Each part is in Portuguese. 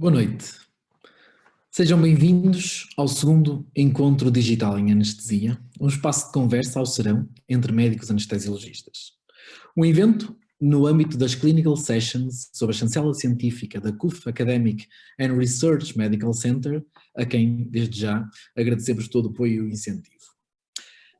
Boa noite. Sejam bem-vindos ao segundo Encontro Digital em Anestesia, um espaço de conversa ao serão entre médicos anestesiologistas. Um evento no âmbito das Clinical Sessions sob a chancela científica da CUF Academic and Research Medical Center, a quem, desde já, agradecemos todo o apoio e incentivo.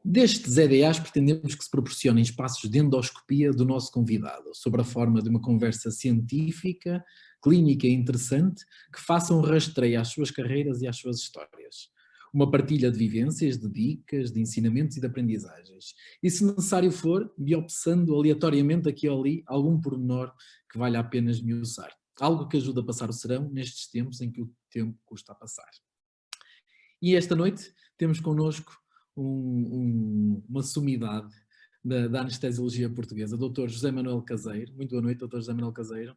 Destes EDAs pretendemos que se proporcionem espaços de endoscopia do nosso convidado, sob a forma de uma conversa científica, clínica e interessante, que faça um rastreio às suas carreiras e às suas histórias. Uma partilha de vivências, de dicas, de ensinamentos e de aprendizagens. E se necessário for, biopsando aleatoriamente aqui ou ali algum pormenor que valha a pena esmiuçar. Algo que ajuda a passar o serão nestes tempos em que o tempo custa a passar. E esta noite temos connosco uma sumidade da anestesiologia portuguesa, Dr. José Manuel Caseiro. Muito boa noite, Dr. José Manuel Caseiro.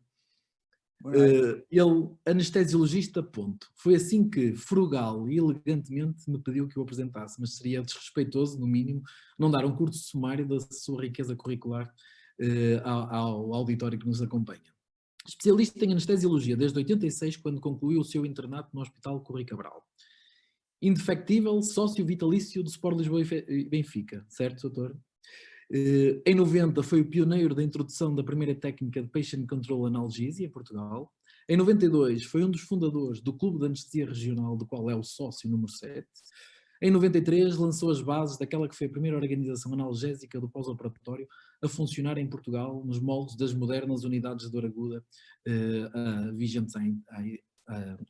Ele, anestesiologista, ponto. Foi assim que, frugal e elegantemente, me pediu que o apresentasse, mas seria desrespeitoso, no mínimo, não dar um curto sumário da sua riqueza curricular ao auditório que nos acompanha. Especialista em anestesiologia desde 86, quando concluiu o seu internato no Hospital Correia Cabral. Indefectível, sócio vitalício do Sport Lisboa e Benfica, certo, doutor? Em 90 foi o pioneiro da introdução da primeira técnica de Patient Control Analgesia em Portugal. Em 92 foi um dos fundadores do Clube de Anestesia Regional, do qual é o sócio número 7. Em 93 lançou as bases daquela que foi a primeira organização analgésica do pós-operatório a funcionar em Portugal, nos moldes das modernas unidades de dor aguda vigentes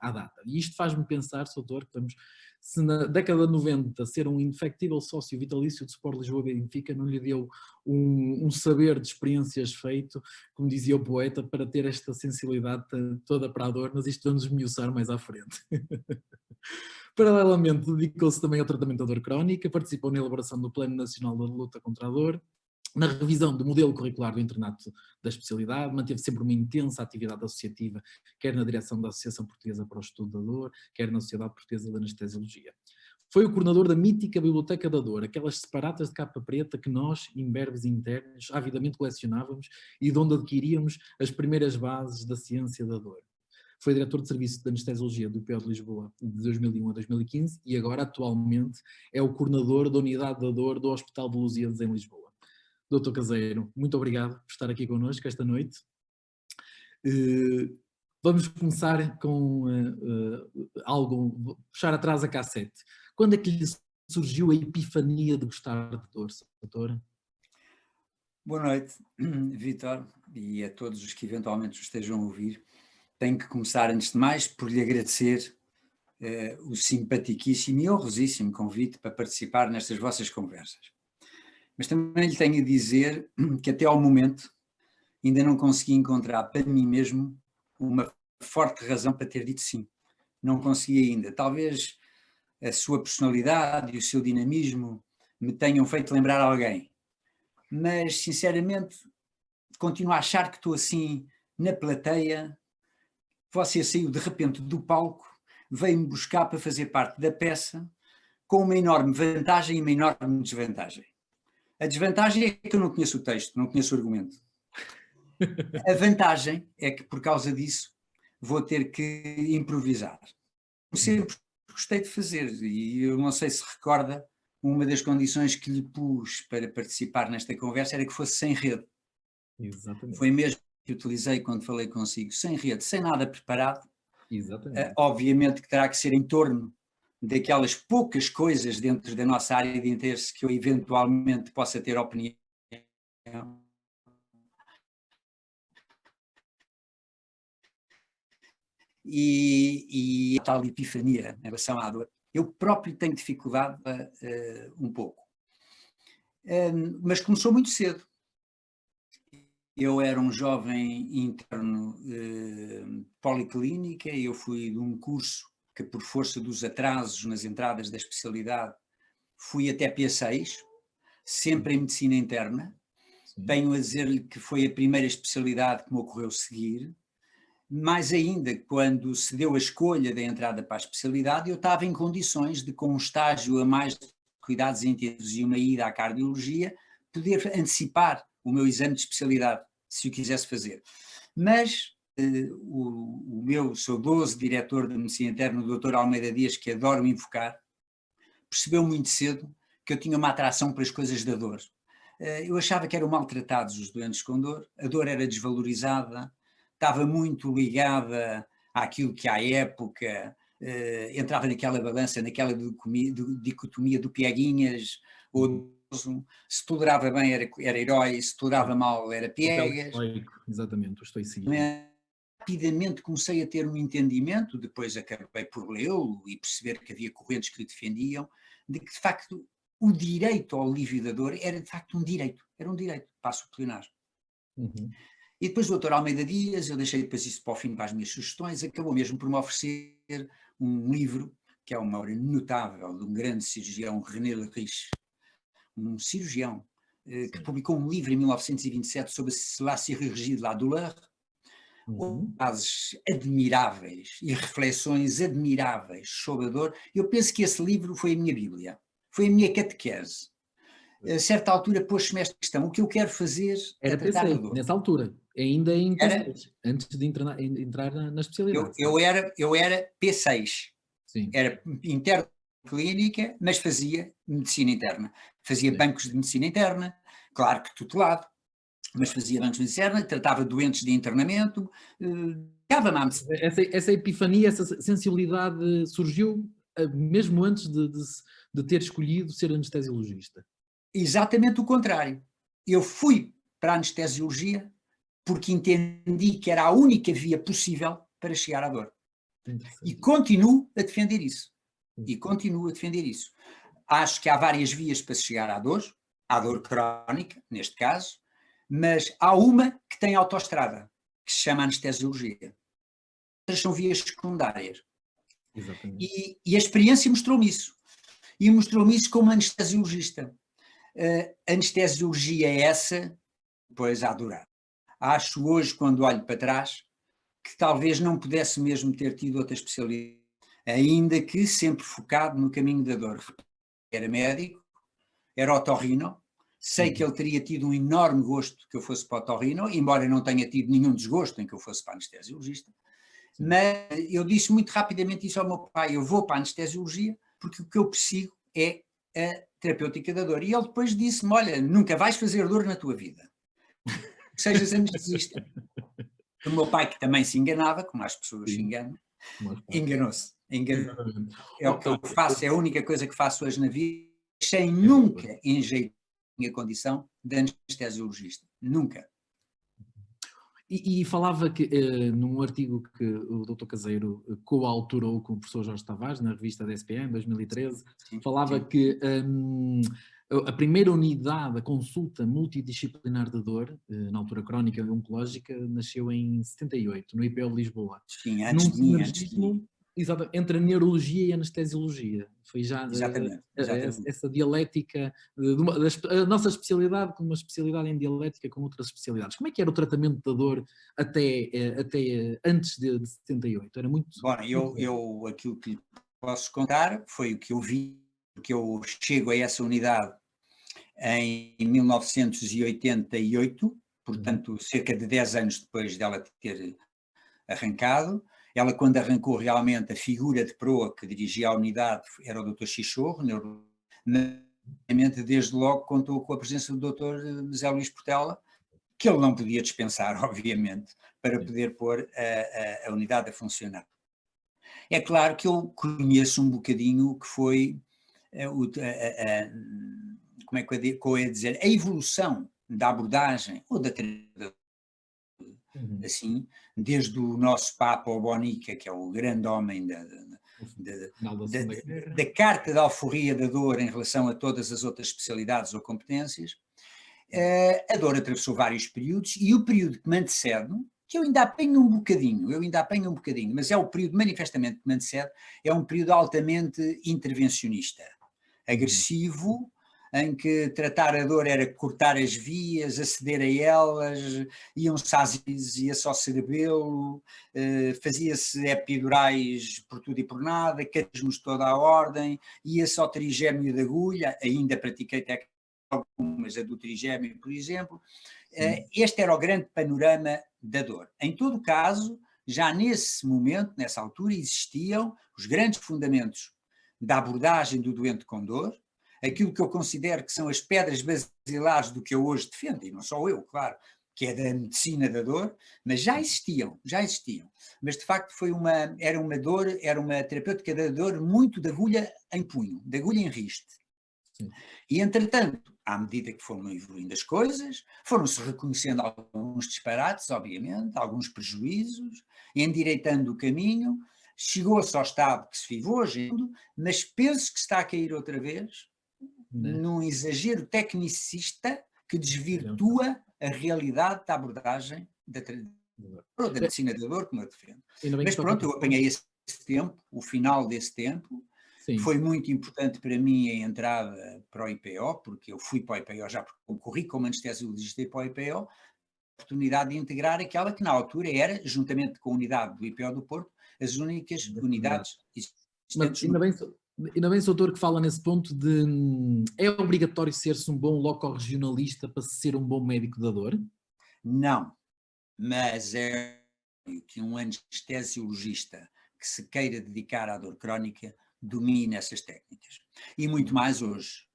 à data. E isto faz-me pensar, doutor, que estamos, se na década de 90 ser um indefectível sócio vitalício de Sport Lisboa e Benfica não lhe deu um saber de experiências feito, como dizia o poeta, para ter esta sensibilidade toda para a dor, mas isto vamos esmiuçar mais à frente. Paralelamente, dedicou-se também ao tratamento da dor crónica, participou na elaboração do Plano Nacional da Luta contra a Dor, na revisão do modelo curricular do internato da especialidade, manteve sempre uma intensa atividade associativa, quer na direção da Associação Portuguesa para o Estudo da Dor, quer na Sociedade Portuguesa de Anestesiologia. Foi o coordenador da mítica Biblioteca da Dor, aquelas separatas de capa preta que nós, imberbes internos, avidamente colecionávamos e de onde adquiríamos as primeiras bases da ciência da dor. Foi diretor de serviço de anestesiologia do IPO de Lisboa de 2001 a 2015 e agora, atualmente, é o coordenador da unidade da dor do Hospital de Lusíadas em Lisboa. Dr. Caseiro, muito obrigado por estar aqui connosco esta noite. Vamos começar com algo, puxar atrás a cassete. Quando é que lhe surgiu a epifania de gostar de dor, doutor? Boa noite, Vítor, e a todos os que eventualmente estejam a ouvir. Tenho que começar, antes de mais, por lhe agradecer o simpaticíssimo e honrosíssimo convite para participar nestas vossas conversas. Mas também lhe tenho a dizer que até ao momento ainda não consegui encontrar para mim mesmo uma forte razão para ter dito sim. Não consegui ainda. Talvez a sua personalidade e o seu dinamismo me tenham feito lembrar alguém. Mas, sinceramente, continuo a achar que estou assim na plateia. Você saiu de repente do palco, veio-me buscar para fazer parte da peça, com uma enorme vantagem e uma enorme desvantagem. A desvantagem é que eu não conheço o texto, não conheço o argumento. A vantagem é que, por causa disso, vou ter que improvisar. Sempre gostei de fazer, e eu não sei se recorda, uma das condições que lhe pus para participar nesta conversa era que fosse sem rede. Exatamente. Foi mesmo que utilizei quando falei consigo, sem rede, sem nada preparado. Exatamente. Obviamente que terá que ser em torno daquelas poucas coisas dentro da nossa área de interesse que eu eventualmente possa ter opinião. E a tal epifania em relação à dor, eu próprio tenho dificuldade um pouco. Mas começou muito cedo. Eu era um jovem interno policlínica e eu fui de um curso que, por força dos atrasos nas entradas da especialidade, fui até P6, sempre em medicina interna. Sim. Tenho a dizer-lhe que foi a primeira especialidade que me ocorreu seguir. Mais ainda, quando se deu a escolha da entrada para a especialidade, eu estava em condições de, com um estágio a mais de cuidados intensivos e uma ida à cardiologia, poder antecipar o meu exame de especialidade, se o quisesse fazer. Mas o meu saudoso diretor de medicina interna, o Dr. Almeida Dias, que adoro invocar, percebeu muito cedo que eu tinha uma atração para as coisas da dor. Eu achava que eram maltratados os doentes com dor, a dor era desvalorizada, estava muito ligada àquilo que à época entrava naquela balança, naquela dicotomia do pieguinhas, ou se tolerava bem era herói, se tolerava mal era piegas. Exatamente, o estoicismo. Rapidamente comecei a ter um entendimento, depois acabei por lê-lo e perceber que havia correntes que o defendiam, de que de facto o direito ao alívio da dor era de facto um direito, era um direito, passo plenar. E depois o Dr. Almeida Dias, eu deixei depois isso para o fim, para as minhas sugestões, acabou mesmo por me oferecer um livro, que é uma obra notável, de um grande cirurgião, René Lerich, um cirurgião, que publicou um livro em 1927 sobre la chirurgie de la douleur, frases admiráveis e reflexões admiráveis sobre a dor. Eu penso que esse livro foi a minha Bíblia, foi a minha catequese. A certa altura pôs-me esta questão: o que eu quero fazer é tratar da dor. Nessa altura, ainda em P6, antes de entrar na especialidade. Eu era P6, Sim. Era interno clínica, mas fazia medicina interna. Fazia bancos de medicina interna, claro que tutelado, mas fazia bancos de medicina interna, tratava doentes de internamento, dava-me à medicina. Essa epifania, essa sensibilidade surgiu mesmo antes de ter escolhido ser anestesiologista? Exatamente o contrário. Eu fui para a anestesiologia porque entendi que era a única via possível para chegar à dor. E continuo a defender isso. Acho que há várias vias para se chegar à dor crónica, neste caso, mas há uma que tem autoestrada, que se chama anestesiologia. Outras são vias secundárias. Exatamente. E a experiência mostrou-me isso. E mostrou-me isso como anestesiologista. Anestesiologia é essa, pois a adorar. Acho hoje, quando olho para trás, que talvez não pudesse mesmo ter tido outra especialidade, ainda que sempre focado no caminho da dor. Era médico, era otorrino, sei que ele teria tido um enorme gosto que eu fosse para o otorrino, embora não tenha tido nenhum desgosto em que eu fosse para a anestesiologista, mas eu disse muito rapidamente isso ao meu pai: eu vou para a anestesiologia porque o que eu persigo é a terapêutica da dor. E ele depois disse-me: olha, nunca vais fazer dor na tua vida, que sejas anestesista. O meu pai, que também se enganava, como as pessoas se enganam, enganou-se. É o que eu faço, é a única coisa que faço hoje na vida, sem nunca enjeitar a minha condição de anestesiologista. Nunca. E falava que, num artigo que o Dr. Caseiro coautorou com o professor Jorge Tavares, na revista da SPM, em 2013, falava que a primeira unidade, a consulta multidisciplinar de dor, na altura crónica e oncológica, nasceu em 78, no IPO de Lisboa. Sim, antes de mim. Exato, entre a neurologia e a anestesiologia. Foi já exatamente. essa dialética, a nossa especialidade como uma especialidade em dialética com outras especialidades. Como é que era o tratamento da dor até antes de 78? Era muito... Bom, eu aquilo que lhe posso contar foi o que eu vi, porque eu chego a essa unidade em 1988, portanto cerca de 10 anos depois dela ter arrancado. Ela, quando arrancou, realmente a figura de proa que dirigia a unidade era o Dr. Chichorro, desde logo contou com a presença do Dr. José Luís Portela, que ele não podia dispensar, obviamente, para poder pôr a unidade a funcionar. É claro que eu conheço um bocadinho o que foi, como é que eu ia dizer, a evolução da abordagem ou da terapia, assim, desde o nosso Papa Bonica, que é o grande homem da carta de alforria da dor em relação a todas as outras especialidades ou competências. A dor atravessou vários períodos, e o período que me antecede, que eu ainda apanho um bocadinho, mas é o período manifestamente que me antecede, é um período altamente intervencionista, agressivo, em que tratar a dor era cortar as vias, aceder a elas, iam-se às vias, ia-se ao cerebelo, fazia-se epidurais por tudo e por nada, cateterismos de toda a ordem, ia-se ao trigémeo de agulha, ainda pratiquei técnica algumas, a do trigêmeo, por exemplo. Este era o grande panorama da dor. Em todo caso, já nesse momento, nessa altura, existiam os grandes fundamentos da abordagem do doente com dor, aquilo que eu considero que são as pedras basilares do que eu hoje defendo, e não só eu, claro, que é da medicina da dor, mas já existiam. Mas de facto era uma terapêutica da dor muito de agulha em punho, de agulha em riste. Sim. E entretanto, à medida que foram evoluindo as coisas, foram-se reconhecendo alguns disparates, obviamente, alguns prejuízos, endireitando o caminho, chegou-se ao estado que se vive hoje, mas penso que está a cair outra vez, num exagero tecnicista que desvirtua a realidade da abordagem da medicina da dor, como eu defendo. Mas pronto, eu apanhei esse tempo, o final desse tempo. Sim. Foi muito importante para mim a entrada para o IPO, porque eu fui para o IPO já porque concorri como anestesiologista para o IPO, a oportunidade de integrar aquela que na altura era, juntamente com a unidade do IPO do Porto, as únicas unidades existentes. Ainda bem, doutor, que fala nesse ponto de é obrigatório ser-se um bom locorregionalista para ser um bom médico da dor? Não, mas é que um anestesiologista que se queira dedicar à dor crónica domine essas técnicas. E muito mais hoje.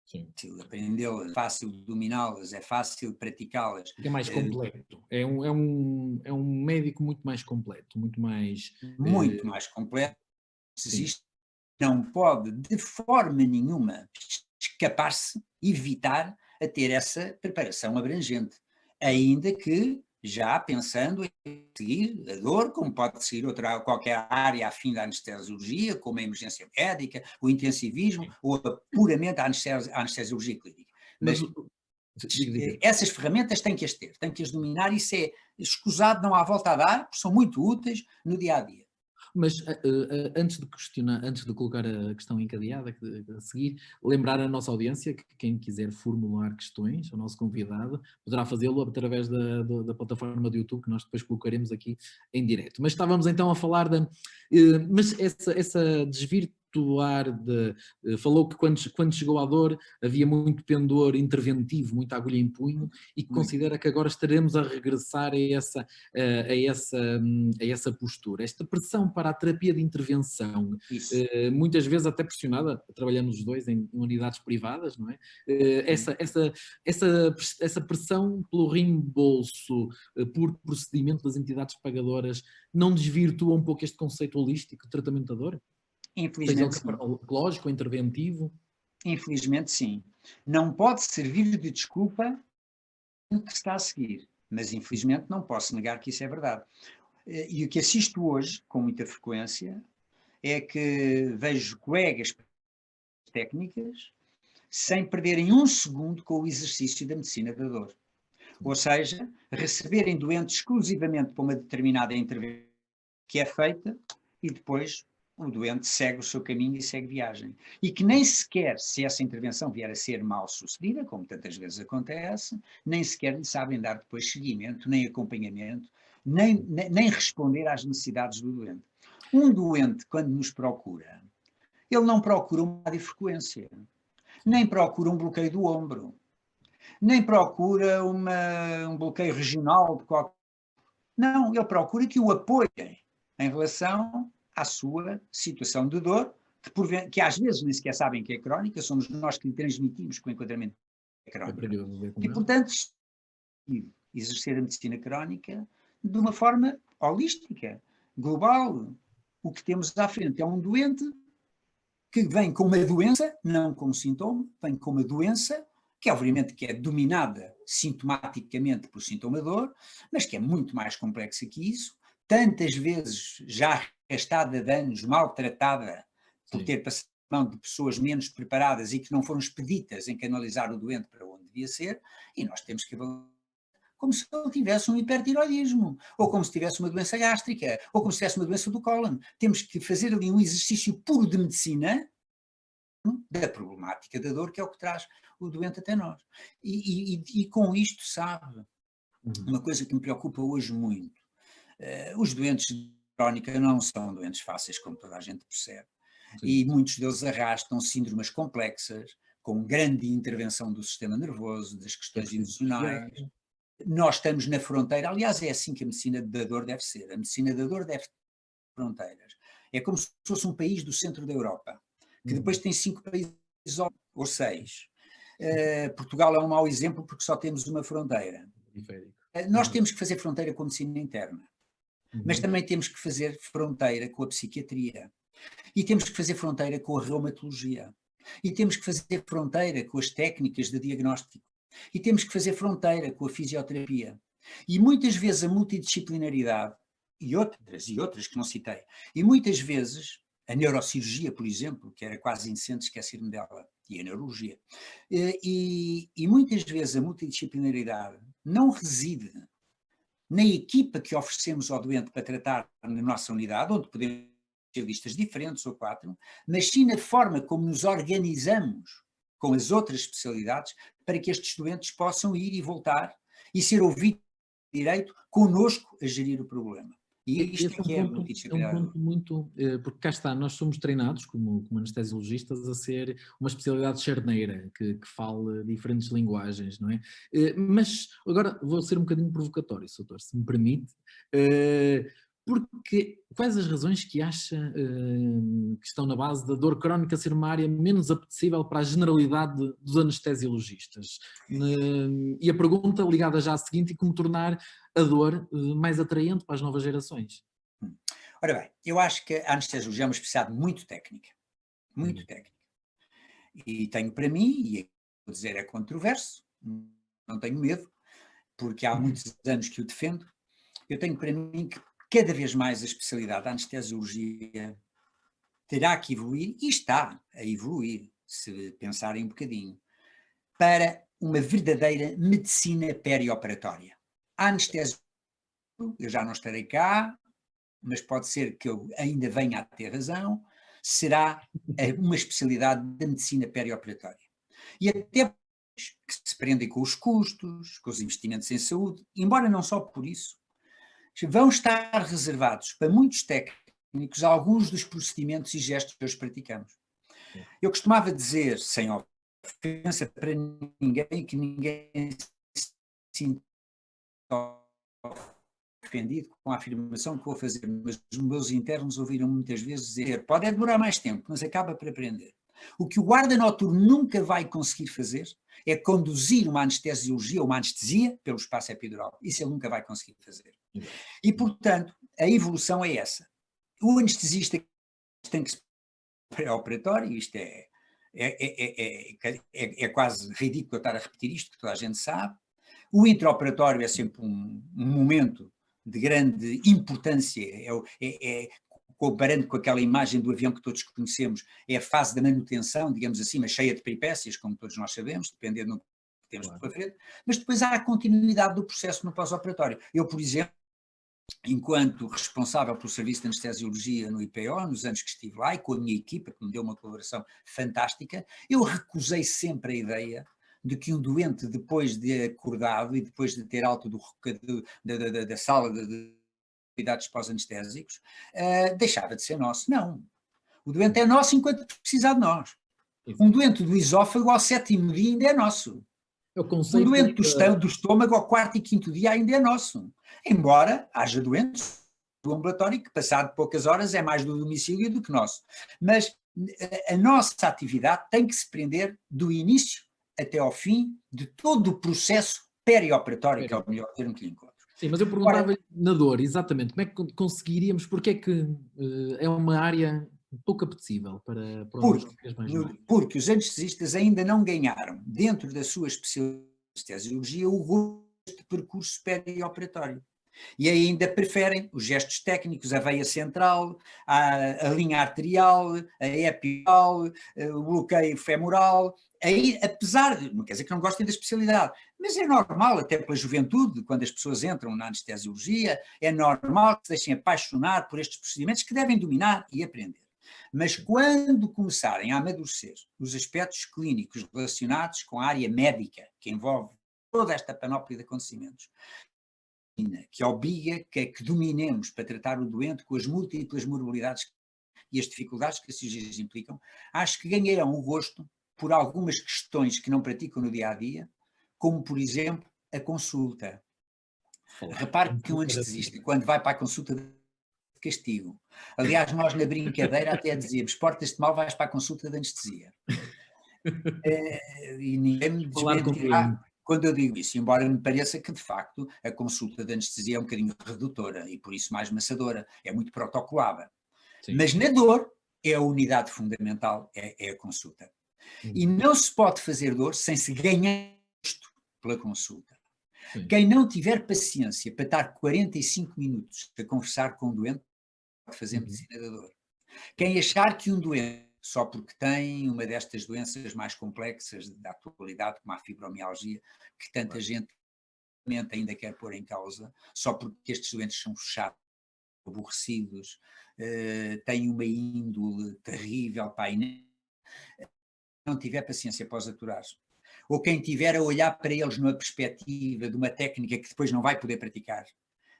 Sim. Aprendê-las, é fácil dominá-las, é fácil praticá-las. É mais completo. É um médico muito mais completo, muito mais completo. Existe, não pode de forma nenhuma escapar-se, evitar a ter essa preparação abrangente, ainda que já pensando em seguir a dor, como pode seguir qualquer área afim da anestesiologia, como a emergência médica, o intensivismo, ou puramente a anestesiologia clínica. Mas essas ferramentas têm que as ter, têm que as dominar, isso é escusado, não há volta a dar, porque são muito úteis no dia-a-dia. Mas antes de colocar a questão encadeada a seguir, lembrar a nossa audiência que quem quiser formular questões, o nosso convidado, poderá fazê-lo através da plataforma do YouTube, que nós depois colocaremos aqui em direto. Mas estávamos então a falar mas essa desvirtuar falou que quando chegou à dor havia muito pendor interventivo, muita agulha em punho, e que considera que agora estaremos a regressar a essa postura. Esta pressão para a terapia de intervenção, muitas vezes até pressionada, trabalhando os dois em unidades privadas, não é? Essa pressão pelo reembolso por procedimento das entidades pagadoras não desvirtua um pouco este conceito holístico de tratamento da dor? Infelizmente, seja lógico, interventivo? Infelizmente, sim. Não pode servir de desculpa o que está a seguir, mas infelizmente não posso negar que isso é verdade. E o que assisto hoje, com muita frequência, é que vejo colegas técnicas sem perderem um segundo com o exercício da medicina da dor. Ou seja, receberem doentes exclusivamente para uma determinada intervenção que é feita e depois o doente segue o seu caminho e segue viagem. E que nem sequer, se essa intervenção vier a ser mal sucedida, como tantas vezes acontece, nem sequer lhe sabem dar depois seguimento, nem acompanhamento, nem responder às necessidades do doente. Um doente, quando nos procura, ele não procura uma radiofrequência, nem procura um bloqueio do ombro, nem procura um bloqueio regional de qualquer... Não, ele procura que o apoiem em relação à sua situação de dor, que às vezes nem sequer sabem que é crónica, somos nós que lhe transmitimos que o enquadramento é crónico. E, portanto, exercer a medicina crónica de uma forma holística, global. O que temos à frente é um doente que vem com uma doença, não com um sintoma, vem com uma doença que obviamente que é dominada sintomaticamente por sintoma de dor, mas que é muito mais complexa que isso, tantas vezes já arrastada de anos, maltratada por ter passado a mão de pessoas menos preparadas e que não foram expeditas em canalizar o doente para onde devia ser, e nós temos que avaliar como se ele tivesse um hipertiroidismo, ou como se tivesse uma doença gástrica, ou como se tivesse uma doença do cólon. Temos que fazer ali um exercício puro de medicina da problemática da dor, que é o que traz o doente até nós. E com isto, sabe, uma coisa que me preocupa hoje muito, os doentes de crónica não são doentes fáceis, como toda a gente percebe, e muitos deles arrastam síndromes complexas, com grande intervenção do sistema nervoso, das questões preciso emocionais. desviar. Nós estamos na fronteira, aliás, é assim que a medicina da dor deve ser. A medicina da dor deve ter fronteiras. É como se fosse um país do centro da Europa, que depois tem 5 países ou 6. Portugal é um mau exemplo porque só temos uma fronteira. Periférico. Nós temos que fazer fronteira com a medicina interna, mas também temos que fazer fronteira com a psiquiatria. E temos que fazer fronteira com a reumatologia. E temos que fazer fronteira com as técnicas de diagnóstico. E temos que fazer fronteira com a fisioterapia. E muitas vezes a multidisciplinaridade, e outras que não citei, e muitas vezes a neurocirurgia, por exemplo, que era quase indecente esquecer-me dela, e a neurologia, e muitas vezes a multidisciplinaridade não reside na equipa que oferecemos ao doente para tratar na nossa unidade, onde podemos ter listas diferentes ou 4, mas sim na forma como nos organizamos com as outras especialidades para que estes doentes possam ir e voltar e ser ouvidos direito connosco a gerir o problema. E isto Esse é um que é a ponto, multidisciplinaridade. muito, porque cá está, nós somos treinados como anestesiologistas a ser uma especialidade charneira, que fale diferentes linguagens, não é? Mas agora vou ser um bocadinho provocatório, doutor, se me permite, porque quais as razões que acha que estão na base da dor crónica ser uma área menos apetecível para a generalidade dos anestesiologistas? E a pergunta ligada já à seguinte, e como tornar a dor mais atraente para as novas gerações? Ora bem, eu acho que a anestesiologia é uma especialidade muito técnica, muito técnica. E tenho para mim, e vou dizer é controverso, não tenho medo, porque há muitos anos que o defendo, eu tenho para mim que cada vez mais a especialidade da anestesiologia terá que evoluir, e está a evoluir, se pensarem um bocadinho, para uma verdadeira medicina perioperatória. A anestesia, eu já não estarei cá, mas pode ser que eu ainda venha a ter razão, será uma especialidade da medicina perioperatória. E até que se prendem com os custos, com os investimentos em saúde, embora não só por isso, vão estar reservados para muitos técnicos alguns dos procedimentos e gestos que hoje praticamos. Eu costumava dizer, sem ofensa para ninguém, que ninguém se sinta ofendido com a afirmação que vou fazer, mas os meus internos ouviram muitas vezes dizer, pode demorar mais tempo, mas acaba por aprender. O que o guarda noturno nunca vai conseguir fazer é conduzir uma anestesiologia ou uma anestesia pelo espaço epidural. Isso ele nunca vai conseguir fazer. E, portanto, a evolução é essa. O anestesista tem que se pré-operatório, isto é quase ridículo eu estar a repetir isto, que toda a gente sabe. O intraoperatório é sempre um momento de grande importância, comparando com aquela imagem do avião que todos conhecemos, é a fase da manutenção, digamos assim, mas cheia de peripécias, como todos nós sabemos, dependendo do que temos pela frente, mas depois há a continuidade do processo no pós-operatório. Eu, por exemplo, enquanto responsável pelo serviço de anestesiologia no IPO, nos anos que estive lá, e com a minha equipa, que me deu uma colaboração fantástica, eu recusei sempre a ideia de que um doente, depois de acordado e depois de ter alta da sala de cuidados pós-anestésicos, deixava de ser nosso. Não. O doente é nosso enquanto precisar de nós. Um doente do esófago ao 7º dia ainda é nosso. Um doente do estômago ao 4º e 5º dia ainda é nosso. Embora haja doentes do ambulatório que, passado poucas horas, é mais do domicílio do que nosso. Mas a nossa atividade tem que se prender do início até ao fim de todo o processo perioperatório, que é o melhor termo que encontro. Sim, mas eu perguntava na dor, exatamente, como é que conseguiríamos, porque é que é uma área pouco apetecível para os nossos colegas mais novos? Porque os anestesistas ainda não ganharam, dentro da sua especialidade de anestesiologia, o gosto de percurso perioperatório. E ainda preferem os gestos técnicos, a veia central, a linha arterial, a epidural, o bloqueio femoral. Aí, apesar de, não quer dizer que não gostem da especialidade, mas é normal, até pela juventude, quando as pessoas entram na anestesiologia, é normal que se deixem apaixonar por estes procedimentos que devem dominar e aprender. Mas quando começarem a amadurecer os aspectos clínicos relacionados com a área médica, que envolve toda esta panóplia de acontecimentos, que obriga que dominemos para tratar o doente com as múltiplas morbilidades e as dificuldades que as cirurgias implicam, acho que ganharão o gosto por algumas questões que não praticam no dia-a-dia, como, por exemplo, a consulta. Repare que um anestesista, quando vai para a consulta de castigo, aliás, nós na brincadeira até dizíamos, portas-te mal, vais para a consulta de anestesia. E ninguém me desmentirá quando eu digo isso, embora me pareça que, de facto, a consulta de anestesia é um bocadinho redutora e, por isso, mais maçadora, é muito protocolada. Sim. Mas na dor, é a unidade fundamental, é a consulta. E não se pode fazer dor sem se ganhar isto pela consulta. Sim. Quem não tiver paciência para estar 45 minutos a conversar com um doente, pode fazer medicina da dor. Quem achar que um doente, só porque tem uma destas doenças mais complexas da atualidade, como a fibromialgia, que tanta gente ainda quer pôr em causa, só porque estes doentes são chatos, aborrecidos, têm uma índole terrível, pai, não tiver paciência para os aturar, ou quem tiver a olhar para eles numa perspectiva de uma técnica que depois não vai poder praticar,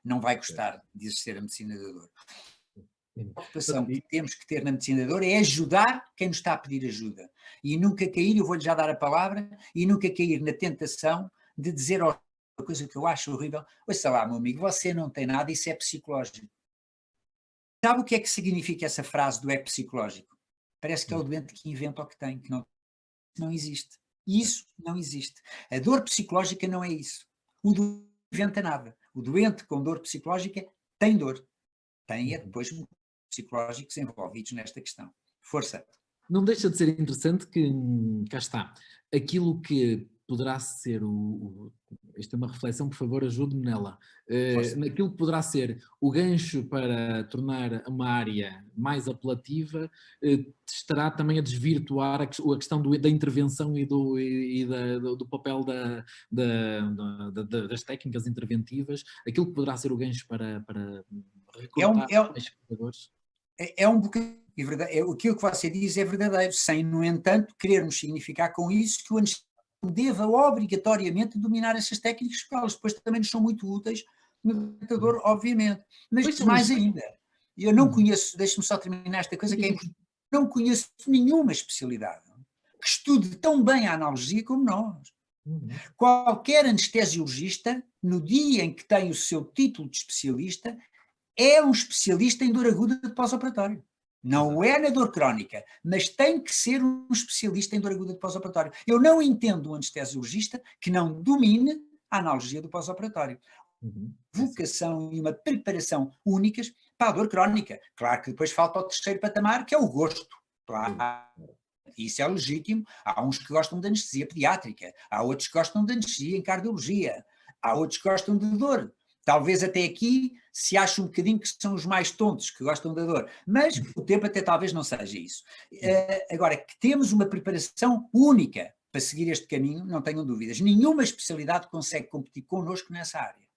não vai gostar de exercer a medicina da dor. A preocupação que temos que ter na medicina da dor é ajudar quem nos está a pedir ajuda. E nunca cair, eu vou-lhe já dar a palavra, e nunca cair na tentação de dizer uma coisa que eu acho horrível, ouça lá, meu amigo, você não tem nada, isso é psicológico. Sabe o que é que significa essa frase do é psicológico? Parece que é o doente que inventa o que tem, que não existe. Isso não existe. A dor psicológica não é isso. O doente não inventa nada. O doente com dor psicológica tem dor. Tem depois psicológicos envolvidos nesta questão. Força. Não deixa de ser interessante que, cá está, aquilo que poderá ser esta é uma reflexão, por favor, ajude-me nela. Naquilo que poderá ser o gancho para tornar uma área mais apelativa, estará também a desvirtuar a questão da intervenção e do papel das técnicas interventivas, aquilo que poderá ser o gancho para recrutar mais espectadores. É um bocadinho, aquilo que você diz é verdadeiro, sem, no entanto, querermos significar com isso que o anestesista deva obrigatoriamente dominar essas técnicas, porque elas depois também nos são muito úteis no tratador, obviamente. Mas mais ainda, eu não conheço, deixe-me só terminar esta coisa que é importante, não conheço nenhuma especialidade que estude tão bem a analgesia como nós. Qualquer anestesiologista, no dia em que tem o seu título de especialista, é um especialista em dor aguda de pós-operatório. Não é na dor crónica, mas tem que ser um especialista em dor aguda de pós-operatório. Eu não entendo um anestesiologista que não domine a analgesia do pós-operatório. Vocação e uma preparação únicas para a dor crónica. Claro que depois falta o terceiro patamar, que é o gosto. Claro, isso é legítimo. Há uns que gostam de anestesia pediátrica, há outros que gostam de anestesia em cardiologia, há outros que gostam de dor. Talvez até aqui se ache um bocadinho que são os mais tontos, que gostam da dor, mas o tempo até talvez não seja isso. Agora, que temos uma preparação única para seguir este caminho, não tenham dúvidas. Nenhuma especialidade consegue competir connosco nessa área.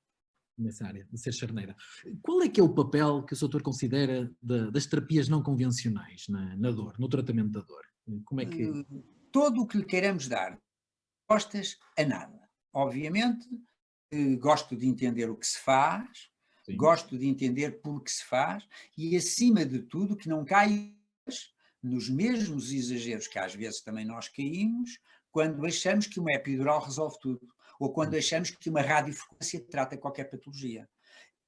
Nessa área, de ser charneira. Qual é que é o papel que o Sr. considera das terapias não convencionais na dor, no tratamento da dor? Como é que... Todo o que lhe queiramos dar respostas a nada. Obviamente, gosto de entender o que se faz, sim, gosto de entender por que se faz e, acima de tudo, que não caia nos mesmos exageros que às vezes também nós caímos quando achamos que uma epidural resolve tudo ou quando achamos que uma radiofrequência trata qualquer patologia.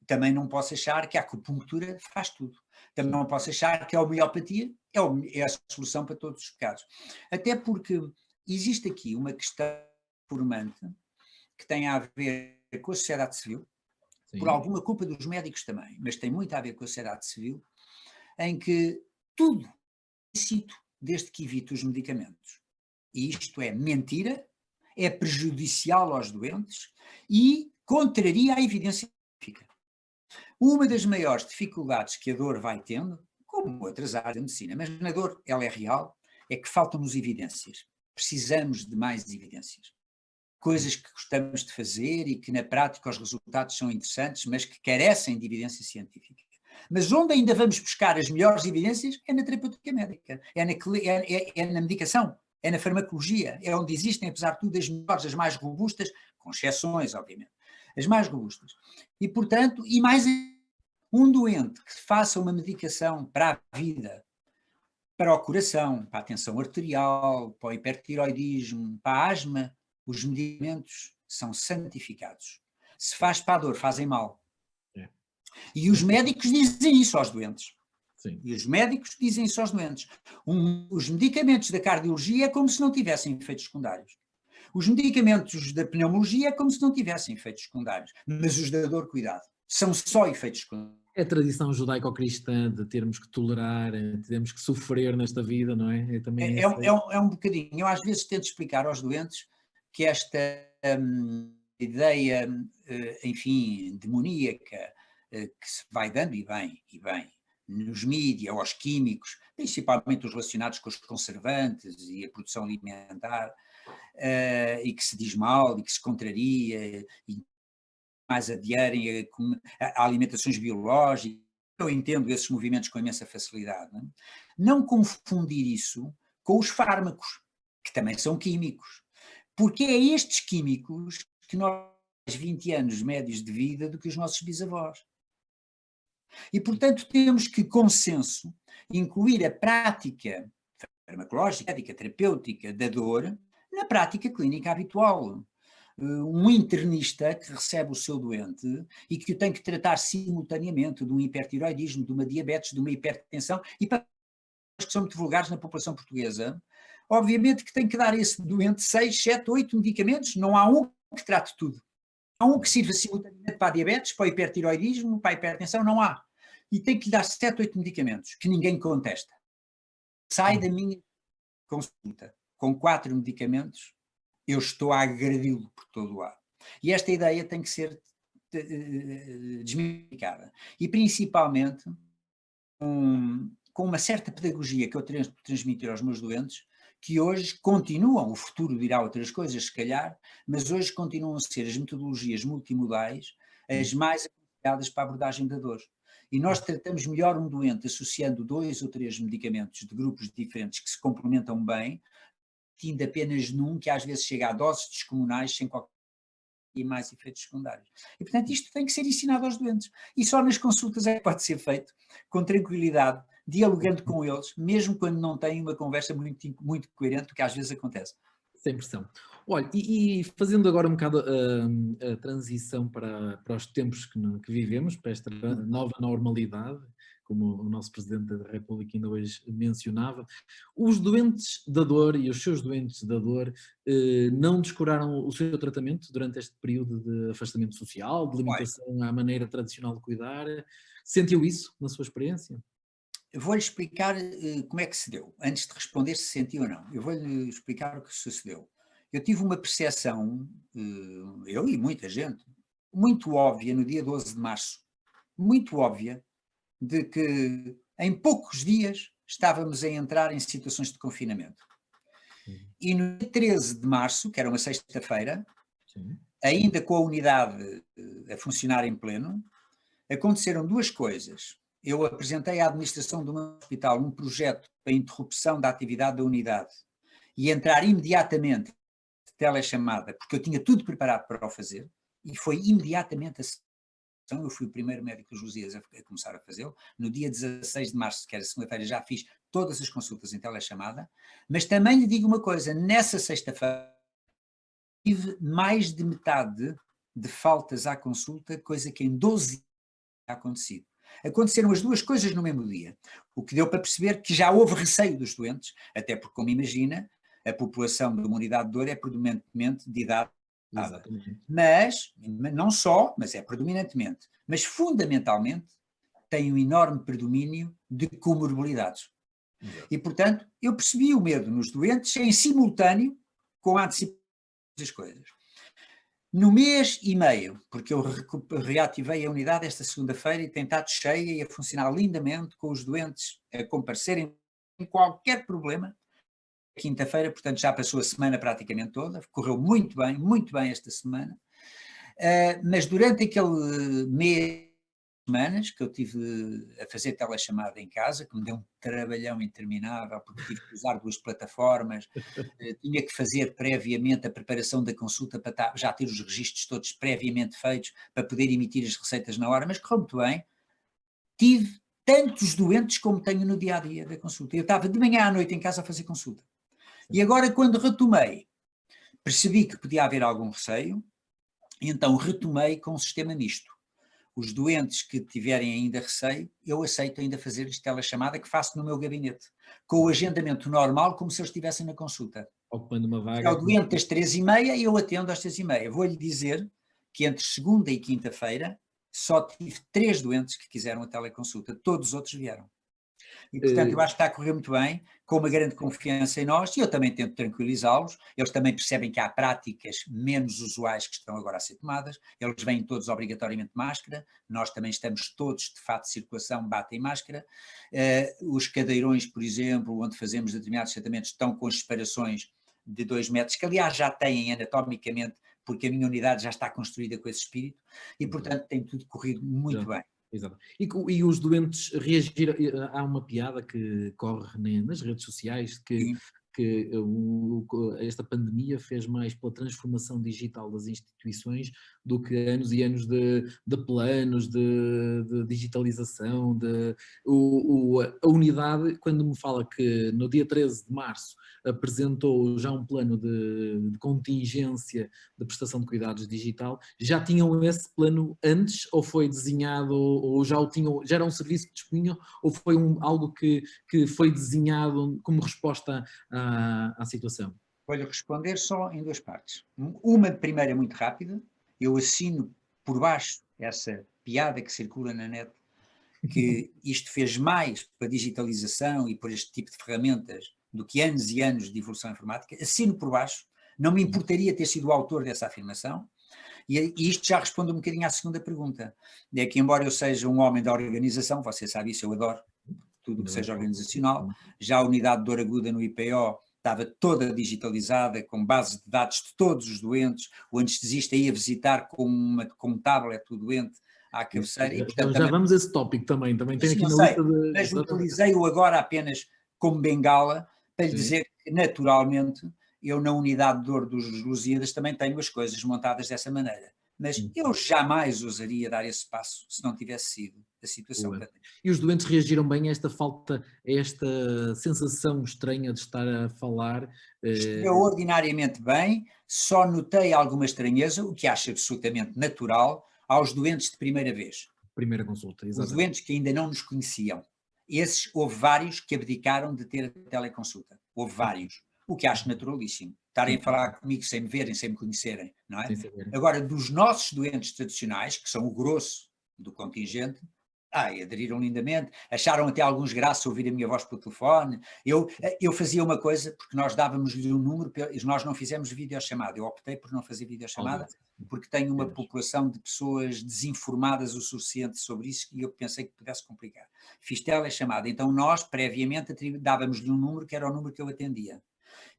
Também não posso achar que a acupuntura faz tudo. Também não posso achar que a homeopatia é a solução para todos os casos. Até porque existe aqui uma questão formante que tem a ver com a sociedade civil, sim, por alguma culpa dos médicos também, mas tem muito a ver com a sociedade civil, em que tudo é lícito desde que evite os medicamentos. E isto é mentira, é prejudicial aos doentes e contraria a evidência científica. Uma das maiores dificuldades que a dor vai tendo, como outras áreas da medicina, mas na dor ela é real, é que faltam-nos evidências. Precisamos de mais evidências. Coisas que gostamos de fazer e que na prática os resultados são interessantes, mas que carecem de evidência científica. Mas onde ainda vamos buscar as melhores evidências é na terapêutica médica, é na medicação, é na farmacologia, é onde existem, apesar de tudo, as melhores, as mais robustas, com exceções, obviamente, as mais robustas. E, portanto, um doente que faça uma medicação para a vida, Para o coração, para a tensão arterial, para o hipertiroidismo, para a asma, os medicamentos são santificados. Se faz para a dor, fazem mal. É. E os médicos dizem isso aos doentes. Sim. E os médicos dizem isso aos doentes. Os medicamentos da cardiologia é como se não tivessem efeitos secundários. Os medicamentos da pneumologia é como se não tivessem efeitos secundários. Mas os da dor, cuidado, são só efeitos secundários. É a tradição judaico-cristã de termos que tolerar, termos que sofrer nesta vida, não é? É também É um bocadinho. Eu às vezes tento explicar aos doentes que esta ideia, enfim, demoníaca, que se vai dando e bem, nos mídias, aos químicos, principalmente os relacionados com os conservantes e a produção alimentar, e que se diz mal, e que se contraria, e mais aderem a alimentações biológicas. Eu entendo esses movimentos com imensa facilidade. Não confundir isso com os fármacos, que também são químicos, porque é estes químicos que nós temos 20 anos médios de vida do que os nossos bisavós. E, portanto, temos que, consenso, incluir a prática farmacológica, terapêutica da dor na prática clínica habitual. Um internista que recebe o seu doente e que o tem que tratar simultaneamente de um hipertiroidismo, de uma diabetes, de uma hipertensão, e para os que são muito vulgares na população portuguesa, obviamente que tem que dar a esse doente 6, 7, 8 medicamentos, não há um que trate tudo. Há um que sirva simultaneamente para a diabetes, para o hipertiroidismo, para a hipertensão, não há. E tem que lhe dar 7, 8 medicamentos, que ninguém contesta. Sai da minha consulta com 4 medicamentos, eu estou a agredi-lo por todo o lado. E esta ideia tem que ser desmistificada. E principalmente com uma certa pedagogia que eu tento transmitir aos meus doentes, que hoje continuam, o futuro dirá outras coisas se calhar, mas hoje continuam a ser as metodologias multimodais as mais apropriadas para a abordagem da dor. E nós tratamos melhor um doente associando 2 ou 3 medicamentos de grupos diferentes que se complementam bem, indo apenas num que às vezes chega a doses descomunais sem qualquer e mais efeitos secundários. E, portanto, isto tem que ser ensinado aos doentes. E só nas consultas é que pode ser feito, com tranquilidade, dialogando com eles, mesmo quando não têm uma conversa muito coerente, o que às vezes acontece. sem pressão. Olha, e fazendo agora um bocado a transição para os tempos que vivemos, para esta nova normalidade, como o nosso Presidente da República ainda hoje mencionava, os doentes da dor e os seus doentes da dor não descuraram o seu tratamento durante este período de afastamento social, de limitação à maneira tradicional de cuidar? Sentiu isso na sua experiência? Eu vou-lhe explicar como é que se deu, antes de responder se sentiu ou não. Eu vou-lhe explicar o que sucedeu. Eu tive uma percepção, eu e muita gente, muito óbvia no dia 12 de março, muito óbvia, de que em poucos dias estávamos a entrar em situações de confinamento. E no dia 13 de março, que era uma sexta-feira, ainda com a unidade a funcionar em pleno, aconteceram 2 coisas. Eu apresentei à administração do meu hospital um projeto para a interrupção da atividade da unidade e entrar imediatamente de telechamada, porque eu tinha tudo preparado para o fazer, e foi imediatamente a sessão. Eu fui o primeiro médico dos Lusíadas a começar a fazê-lo. No dia 16 de março, que era segunda-feira, já fiz todas as consultas em telechamada, mas também lhe digo uma coisa, nessa sexta-feira tive mais de metade de faltas à consulta, coisa que em 12 dias tinha acontecido. Aconteceram as 2 coisas no mesmo dia, o que deu para perceber que já houve receio dos doentes, até porque, como imagina, a população de uma unidade de dor é predominantemente de idade. Exatamente. Mas, não só, mas é predominantemente, mas fundamentalmente tem um enorme predomínio de comorbilidades. Exato. E, portanto, eu percebi o medo nos doentes em simultâneo com a antecipação das coisas. No mês e meio, porque eu reativei a unidade esta segunda-feira e tem estado cheia e a funcionar lindamente, com os doentes a comparecerem sem qualquer problema. Quinta-feira, portanto já passou a semana praticamente toda, correu muito bem esta semana, mas durante aquele mês, semanas que eu tive a fazer telechamada em casa, que me deu um trabalhão interminável, porque tive que usar 2 plataformas, tinha que fazer previamente a preparação da consulta para já ter os registros todos previamente feitos, para poder emitir as receitas na hora, mas correu muito bem. Tive tantos doentes como tenho no dia-a-dia da consulta. Eu estava de manhã à noite em casa a fazer consulta. E agora, quando retomei, percebi que podia haver algum receio, e então retomei com um sistema misto. Os doentes que tiverem ainda receio, eu aceito ainda fazer-lhes telechamada, que faço no meu gabinete, com o agendamento normal, como se eles estivessem na consulta. Ocupando uma Se vaga. é o doente às 3h30, eu atendo às 3h30. Vou-lhe dizer que entre segunda e quinta-feira só tive 3 doentes que quiseram a teleconsulta, todos os outros vieram. E, portanto, eu acho que está a correr muito bem, com uma grande confiança em nós, e eu também tento tranquilizá-los. Eles também percebem que há práticas menos usuais que estão agora a ser tomadas, eles vêm todos obrigatoriamente de máscara, nós também estamos todos de fato de circulação, batem máscara. Os cadeirões, por exemplo, onde fazemos determinados tratamentos, estão com as separações de 2 metros, que aliás já têm anatomicamente, porque a minha unidade já está construída com esse espírito, e portanto tem tudo corrido muito bem. Exato. E os doentes reagiram, há uma piada que corre nas redes sociais que esta pandemia fez mais pela transformação digital das instituições do que anos e anos de planos, de digitalização, a unidade, quando me fala que no dia 13 de março apresentou já um plano de contingência de prestação de cuidados digital, já tinham esse plano antes ou foi desenhado ou já o tinham, já era um serviço que dispunham ou foi algo que foi desenhado como resposta à situação? Vou-lhe responder só em 2 partes. Uma primeira muito rápida, eu assino por baixo essa piada que circula na net, que isto fez mais para a digitalização e por este tipo de ferramentas do que anos e anos de evolução informática, assino por baixo, não me importaria ter sido o autor dessa afirmação, e isto já responde um bocadinho à segunda pergunta, é que embora eu seja um homem da organização, você sabe isso, eu adoro tudo o que seja organizacional, já a unidade de dor aguda no IPO estava toda digitalizada, com base de dados de todos os doentes, o anestesista ia visitar com um tablet o doente à cabeceira. E, portanto, já vamos a esse tópico também tem aqui na lista de... Mas utilizei-o agora apenas como bengala para lhe dizer que naturalmente eu na unidade de dor dos Lusíadas também tenho as coisas montadas dessa maneira. Mas eu jamais ousaria dar esse passo se não tivesse sido a situação. E os doentes reagiram bem a esta falta, a esta sensação estranha de estar a falar? Extraordinariamente bem, só notei alguma estranheza, o que acho absolutamente natural, aos doentes de primeira vez. Primeira consulta, exatamente. Os doentes que ainda não nos conheciam. Esses, houve vários que abdicaram de ter a teleconsulta. Houve vários. O que acho naturalíssimo. Estarem a falar comigo sem me verem, sem me conhecerem, não é? Agora, dos nossos doentes tradicionais, que são o grosso do contingente, aderiram lindamente, acharam até alguns graça ouvir a minha voz pelo telefone. Eu fazia uma coisa, porque nós dávamos-lhe um número, nós não fizemos videochamada, eu optei por não fazer videochamada, porque tenho uma população de pessoas desinformadas o suficiente sobre isso e eu pensei que pudesse complicar. Fiz telechamada, então nós previamente dávamos-lhe um número que era o número que eu atendia.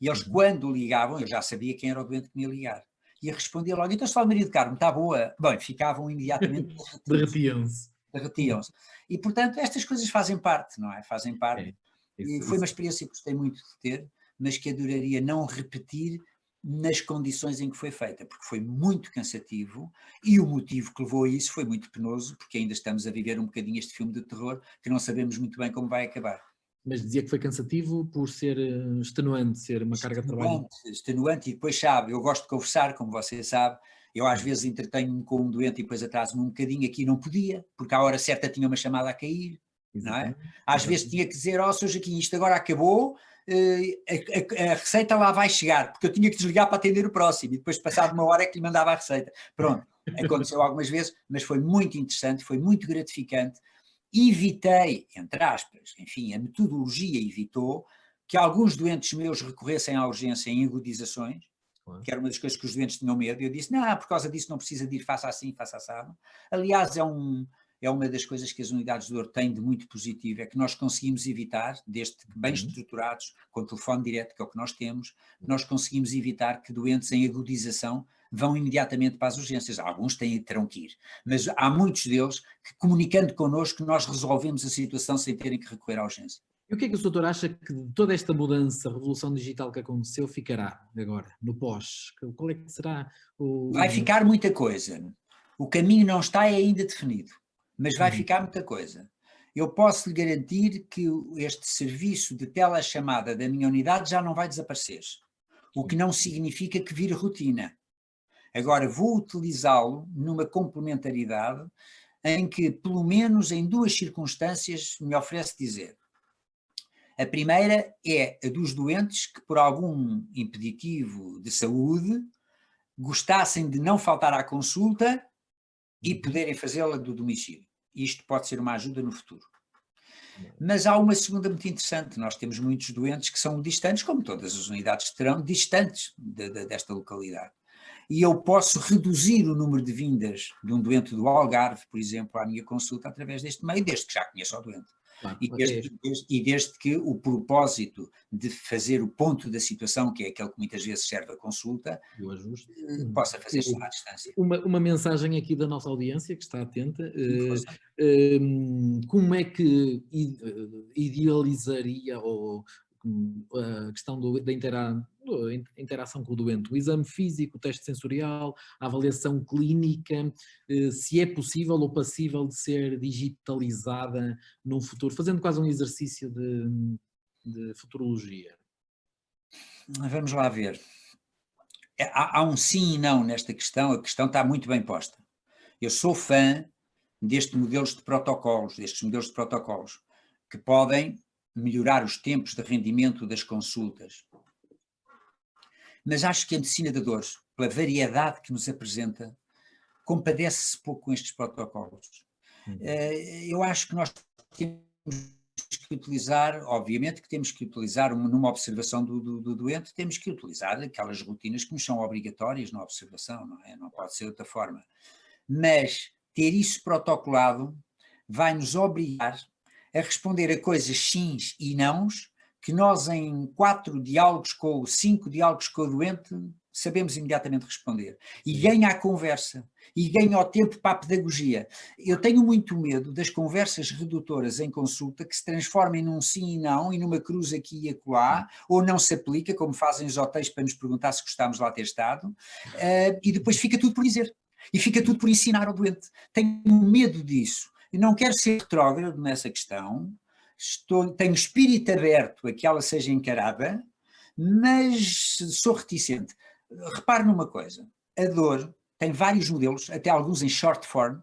E eles quando ligavam, eu já sabia quem era o doente que me ia ligar. E eu respondia logo, então se fala Maria do Carmo, está boa? Bem, ficavam imediatamente derretiam-se. E, portanto, estas coisas fazem parte, não é? Fazem parte. E foi uma experiência que gostei muito de ter, mas que adoraria não repetir nas condições em que foi feita, porque foi muito cansativo e o motivo que levou a isso foi muito penoso, porque ainda estamos a viver um bocadinho este filme de terror que não sabemos muito bem como vai acabar. Mas dizia que foi cansativo por ser extenuante, ser uma carga de trabalho. Extenuante, e depois sabe, eu gosto de conversar, como você sabe, eu às vezes entretenho-me com um doente e depois atraso-me um bocadinho, aqui não podia, porque à hora certa tinha uma chamada a cair, não é? Às vezes tinha que dizer, Sr. Joaquim, isto agora acabou, a receita lá vai chegar, porque eu tinha que desligar para atender o próximo, e depois passado uma hora é que lhe mandava a receita. Pronto, aconteceu algumas vezes, mas foi muito interessante, foi muito gratificante. Evitei, entre aspas, enfim, a metodologia evitou que alguns doentes meus recorressem à urgência em agudizações, que era uma das coisas que os doentes tinham medo, e eu disse, não, por causa disso não precisa de ir, faça assim, faça assado. Aliás, é uma das coisas que as unidades de dor têm de muito positivo, é que nós conseguimos evitar, desde que bem estruturados, com telefone direto, que é o que nós temos, nós conseguimos evitar que doentes em agudização vão imediatamente para as urgências. Alguns terão que ir, mas há muitos deles que, comunicando connosco, nós resolvemos a situação sem terem que recorrer à urgência. E o que é que o doutor acha que de toda esta mudança, revolução digital que aconteceu, ficará agora, no pós? Qual é que será o... Vai ficar muita coisa. O caminho não está ainda definido, mas vai ficar muita coisa. eu posso lhe garantir que este serviço de telechamada da minha unidade já não vai desaparecer, o que não significa que vire rotina. Agora, vou utilizá-lo numa complementaridade em que, pelo menos em duas circunstâncias, me oferece dizer. A primeira é a dos doentes que, por algum impeditivo de saúde, gostassem de não faltar à consulta e poderem fazê-la do domicílio. Isto pode ser uma ajuda no futuro. Mas há uma segunda muito interessante. Nós temos muitos doentes que são distantes, como todas as unidades terão, distantes desta localidade. E eu posso reduzir o número de vindas de um doente do Algarve, por exemplo, à minha consulta através deste meio, desde que já conheço o doente. Claro, E desde que o propósito de fazer o ponto da situação, que é aquele que muitas vezes serve a consulta, possa fazer-se à distância. Uma mensagem aqui da nossa audiência, que está atenta, como é que idealizaria a questão da interação com o doente? O exame físico, o teste sensorial, a avaliação clínica, se é possível ou passível de ser digitalizada num futuro, fazendo quase um exercício de futurologia. Vamos lá ver. Há um sim e não nesta questão, a questão está muito bem posta. Eu sou fã destes modelos de protocolos, que podem melhorar os tempos de rendimento das consultas. Mas acho que a medicina da dor, pela variedade que nos apresenta, compadece-se pouco com estes protocolos. Eu acho que nós temos que utilizar, obviamente que temos que utilizar, numa observação do doente, temos que utilizar aquelas rotinas que nos são obrigatórias na observação, não é? Não pode ser de outra forma. Mas ter isso protocolado vai nos obrigar a responder a coisas sims e nãos que nós em 5 diálogos com o doente sabemos imediatamente responder. E ganha a conversa, e ganha o tempo para a pedagogia. Eu tenho muito medo das conversas redutoras em consulta que se transformem num sim e não, e numa cruz aqui e acolá, ou não se aplica, como fazem os hotéis para nos perguntar se gostamos lá ter estado, e depois fica tudo por dizer. E fica tudo por ensinar ao doente. Tenho medo disso. Eu não quero ser retrógrado nessa questão, tenho espírito aberto a que ela seja encarada, mas sou reticente. Repare numa coisa, a dor tem vários modelos, até alguns em short form,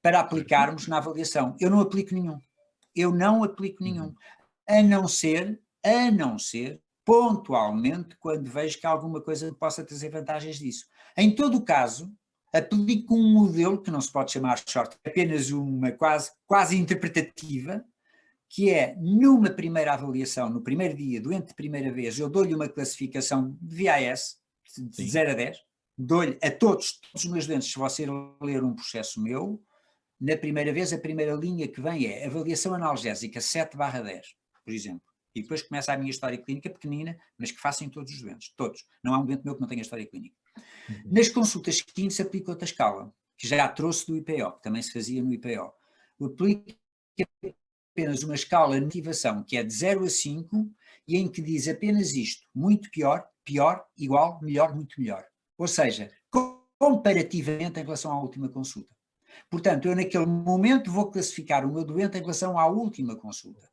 para aplicarmos na avaliação. Eu não aplico nenhum. A não ser pontualmente, quando vejo que alguma coisa possa trazer vantagens disso. Em todo o caso, aplico um modelo que não se pode chamar short, apenas uma quase interpretativa, que é, numa primeira avaliação, no primeiro dia, doente de primeira vez, eu dou-lhe uma classificação de VAS, de 0 a 10, dou-lhe a todos os meus doentes, se você ler um processo meu, na primeira vez, a primeira linha que vem é avaliação analgésica 7/10, por exemplo. E depois começa a minha história clínica pequenina, mas que faço em todos os doentes, todos. Não há um doente meu que não tenha história clínica. Nas consultas seguintes aplico outra escala, que já trouxe do IPO, que também se fazia no IPO. Eu aplico apenas uma escala de motivação que é de 0 a 5 e em que diz apenas isto: muito pior, pior, igual, melhor, muito melhor. Ou seja, comparativamente em relação à última consulta. Portanto, eu naquele momento vou classificar o meu doente em relação à última consulta.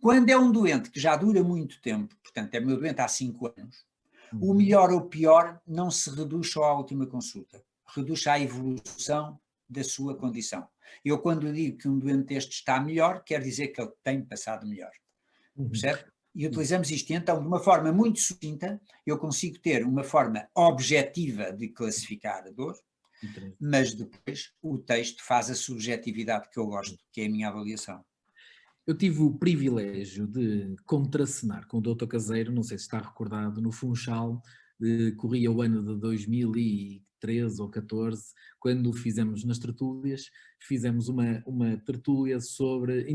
Quando é um doente que já dura muito tempo, portanto é meu doente há 5 anos, o melhor ou pior não se reduz só à última consulta, reduz à evolução da sua condição. Eu quando digo que um doente deste está melhor, quer dizer que ele tem passado melhor. Percebe? E utilizamos isto, então, de uma forma muito sucinta, eu consigo ter uma forma objetiva de classificar a dor, mas depois o texto faz a subjetividade que eu gosto, que é a minha avaliação. Eu tive o privilégio de contracenar com o Dr. Caseiro, não sei se está recordado, no Funchal, corria o ano de 2013 ou 14, quando fizemos nas tertúlias, fizemos uma tertúlia sobre,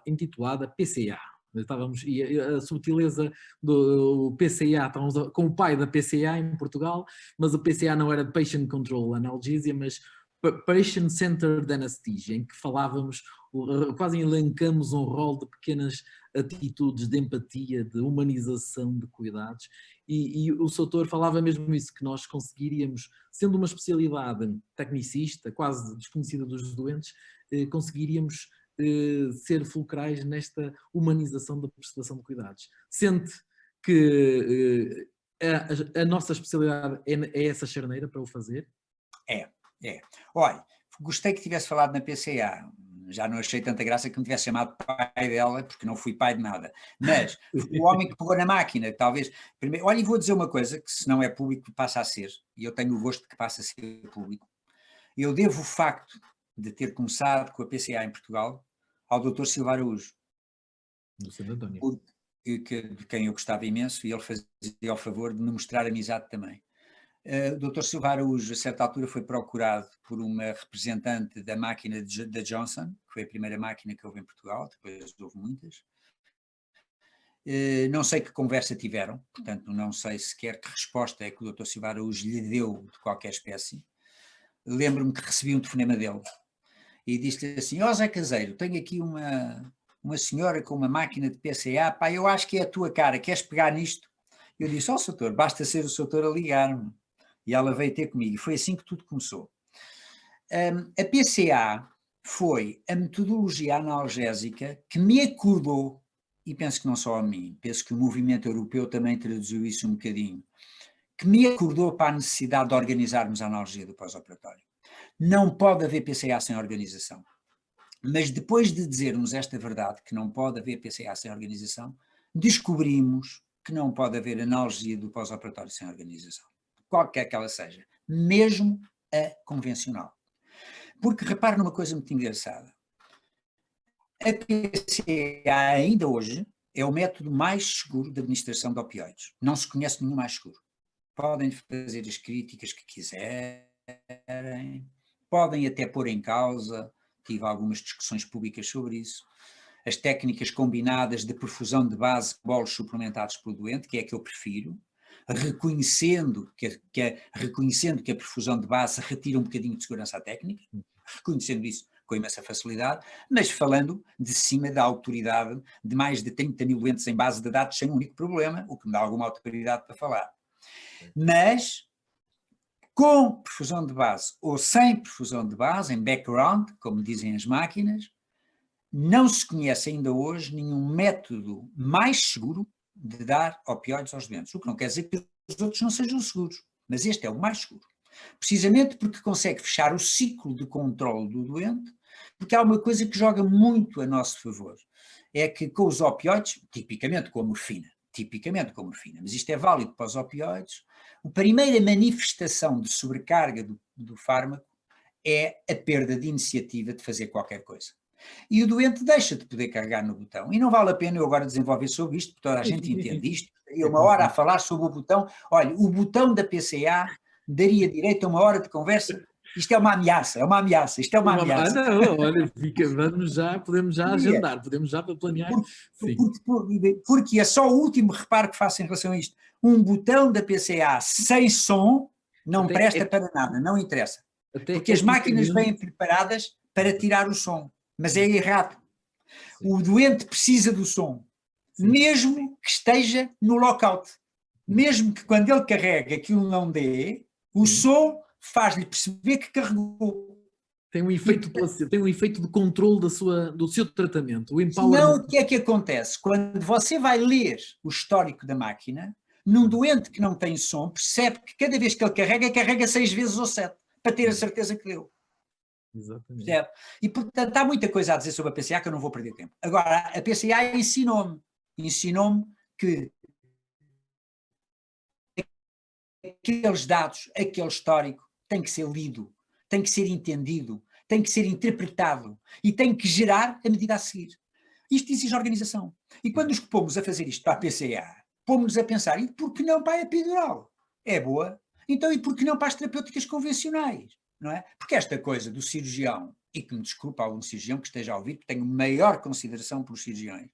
intitulada PCA. Estávamos, e a subtileza do PCA, estávamos com o pai da PCA em Portugal, mas o PCA não era Patient Control Analgesia, mas Patient Centered Anesthesia, em que falávamos, quase elencamos um rol de pequenas atitudes de empatia, de humanização de cuidados, e o Soutor falava mesmo isso, que nós conseguiríamos, sendo uma especialidade tecnicista, quase desconhecida dos doentes, conseguiríamos ser fulcrais nesta humanização da prestação de cuidados. Sente que a nossa especialidade é essa charneira para o fazer? É. Olha, gostei que tivesse falado na PCA. Já não achei tanta graça que me tivesse chamado pai dela, porque não fui pai de nada. Mas o homem que pegou na máquina, talvez... Primeiro, olha, e vou dizer uma coisa, que se não é público passa a ser, e eu tenho o gosto de que passe a ser público. Eu devo o facto de ter começado com a PCA em Portugal ao Dr. Silva Araújo. Do Santo António. De quem eu gostava imenso, e ele fazia o favor de me mostrar amizade também. O Dr. Silva Araújo, a certa altura, foi procurado por uma representante da máquina da Johnson, que foi a primeira máquina que houve em Portugal, depois houve muitas. Não sei que conversa tiveram, portanto não sei sequer que resposta é que o Dr. Silva Araújo lhe deu de qualquer espécie. Lembro-me que recebi um telefonema dele e disse-lhe assim: ó Zé Caseiro, tenho aqui uma senhora com uma máquina de PCA, pá, eu acho que é a tua cara, queres pegar nisto? Eu disse: ó Soutor, basta ser o Soutor a ligar-me. E ela veio ter comigo, e foi assim que tudo começou. A PCA foi a metodologia analgésica que me acordou, e penso que não só a mim, penso que o movimento europeu também traduziu isso um bocadinho, que me acordou para a necessidade de organizarmos a analgesia do pós-operatório. Não pode haver PCA sem organização. Mas depois de dizermos esta verdade, que não pode haver PCA sem organização, descobrimos que não pode haver analgesia do pós-operatório sem organização. Qualquer que ela seja, mesmo a convencional. Porque repare numa coisa muito engraçada. A PCA ainda hoje é o método mais seguro de administração de opioides. Não se conhece nenhum mais seguro. Podem fazer as críticas que quiserem, podem até pôr em causa, tive algumas discussões públicas sobre isso, as técnicas combinadas de perfusão de base, bolos suplementados pelo doente, que é a que eu prefiro, reconhecendo que a perfusão de base retira um bocadinho de segurança à técnica, reconhecendo isso com imensa facilidade, mas falando de cima da autoridade de mais de 30 mil doentes em base de dados sem um único problema, o que me dá alguma autoridade para falar. Mas, com perfusão de base ou sem perfusão de base, em background, como dizem as máquinas, não se conhece ainda hoje nenhum método mais seguro de dar opioides aos doentes. O que não quer dizer que os outros não sejam seguros, mas este é o mais seguro. Precisamente porque consegue fechar o ciclo de controle do doente, porque há uma coisa que joga muito a nosso favor, é que com os opioides, tipicamente com a morfina, mas isto é válido para os opioides, a primeira manifestação de sobrecarga do fármaco é a perda de iniciativa de fazer qualquer coisa. E o doente deixa de poder carregar no botão. E não vale a pena eu agora desenvolver sobre isto, porque toda a gente entende isto. Daria uma hora a falar sobre o botão. Olha, o botão da PCA daria direito a uma hora de conversa. Isto é uma ameaça, isto é uma ameaça. Não, olha, podemos já agendar, podemos já planear. Porque é só o último reparo que faço em relação a isto. Um botão da PCA sem som não presta para nada, não interessa. Porque as máquinas vêm preparadas para tirar o som, mas é errado. O doente precisa do som, mesmo que esteja no lockout. Mesmo que quando ele carrega aquilo não dê, o som faz-lhe perceber que carregou. Tem um efeito de controle do seu tratamento. Senão, o que é que acontece? Quando você vai ler o histórico da máquina, num doente que não tem som, percebe que cada vez que ele carrega 6 vezes ou 7, para ter a certeza que deu. Exatamente. Percebe? E, portanto, há muita coisa a dizer sobre a PCA que eu não vou perder tempo. Agora, a PCA ensinou-me que aqueles dados, aquele histórico, tem que ser lido, tem que ser entendido, tem que ser interpretado e tem que gerar a medida a seguir. Isto exige organização. E quando nos pomos a fazer isto para a PCA, pomos-nos a pensar, e por que não para a epidural? É boa. Então, e por que não para as terapêuticas convencionais? Não é? Porque esta coisa do cirurgião, e que me desculpa algum cirurgião que esteja a ouvir, porque tenho maior consideração pelos cirurgiões,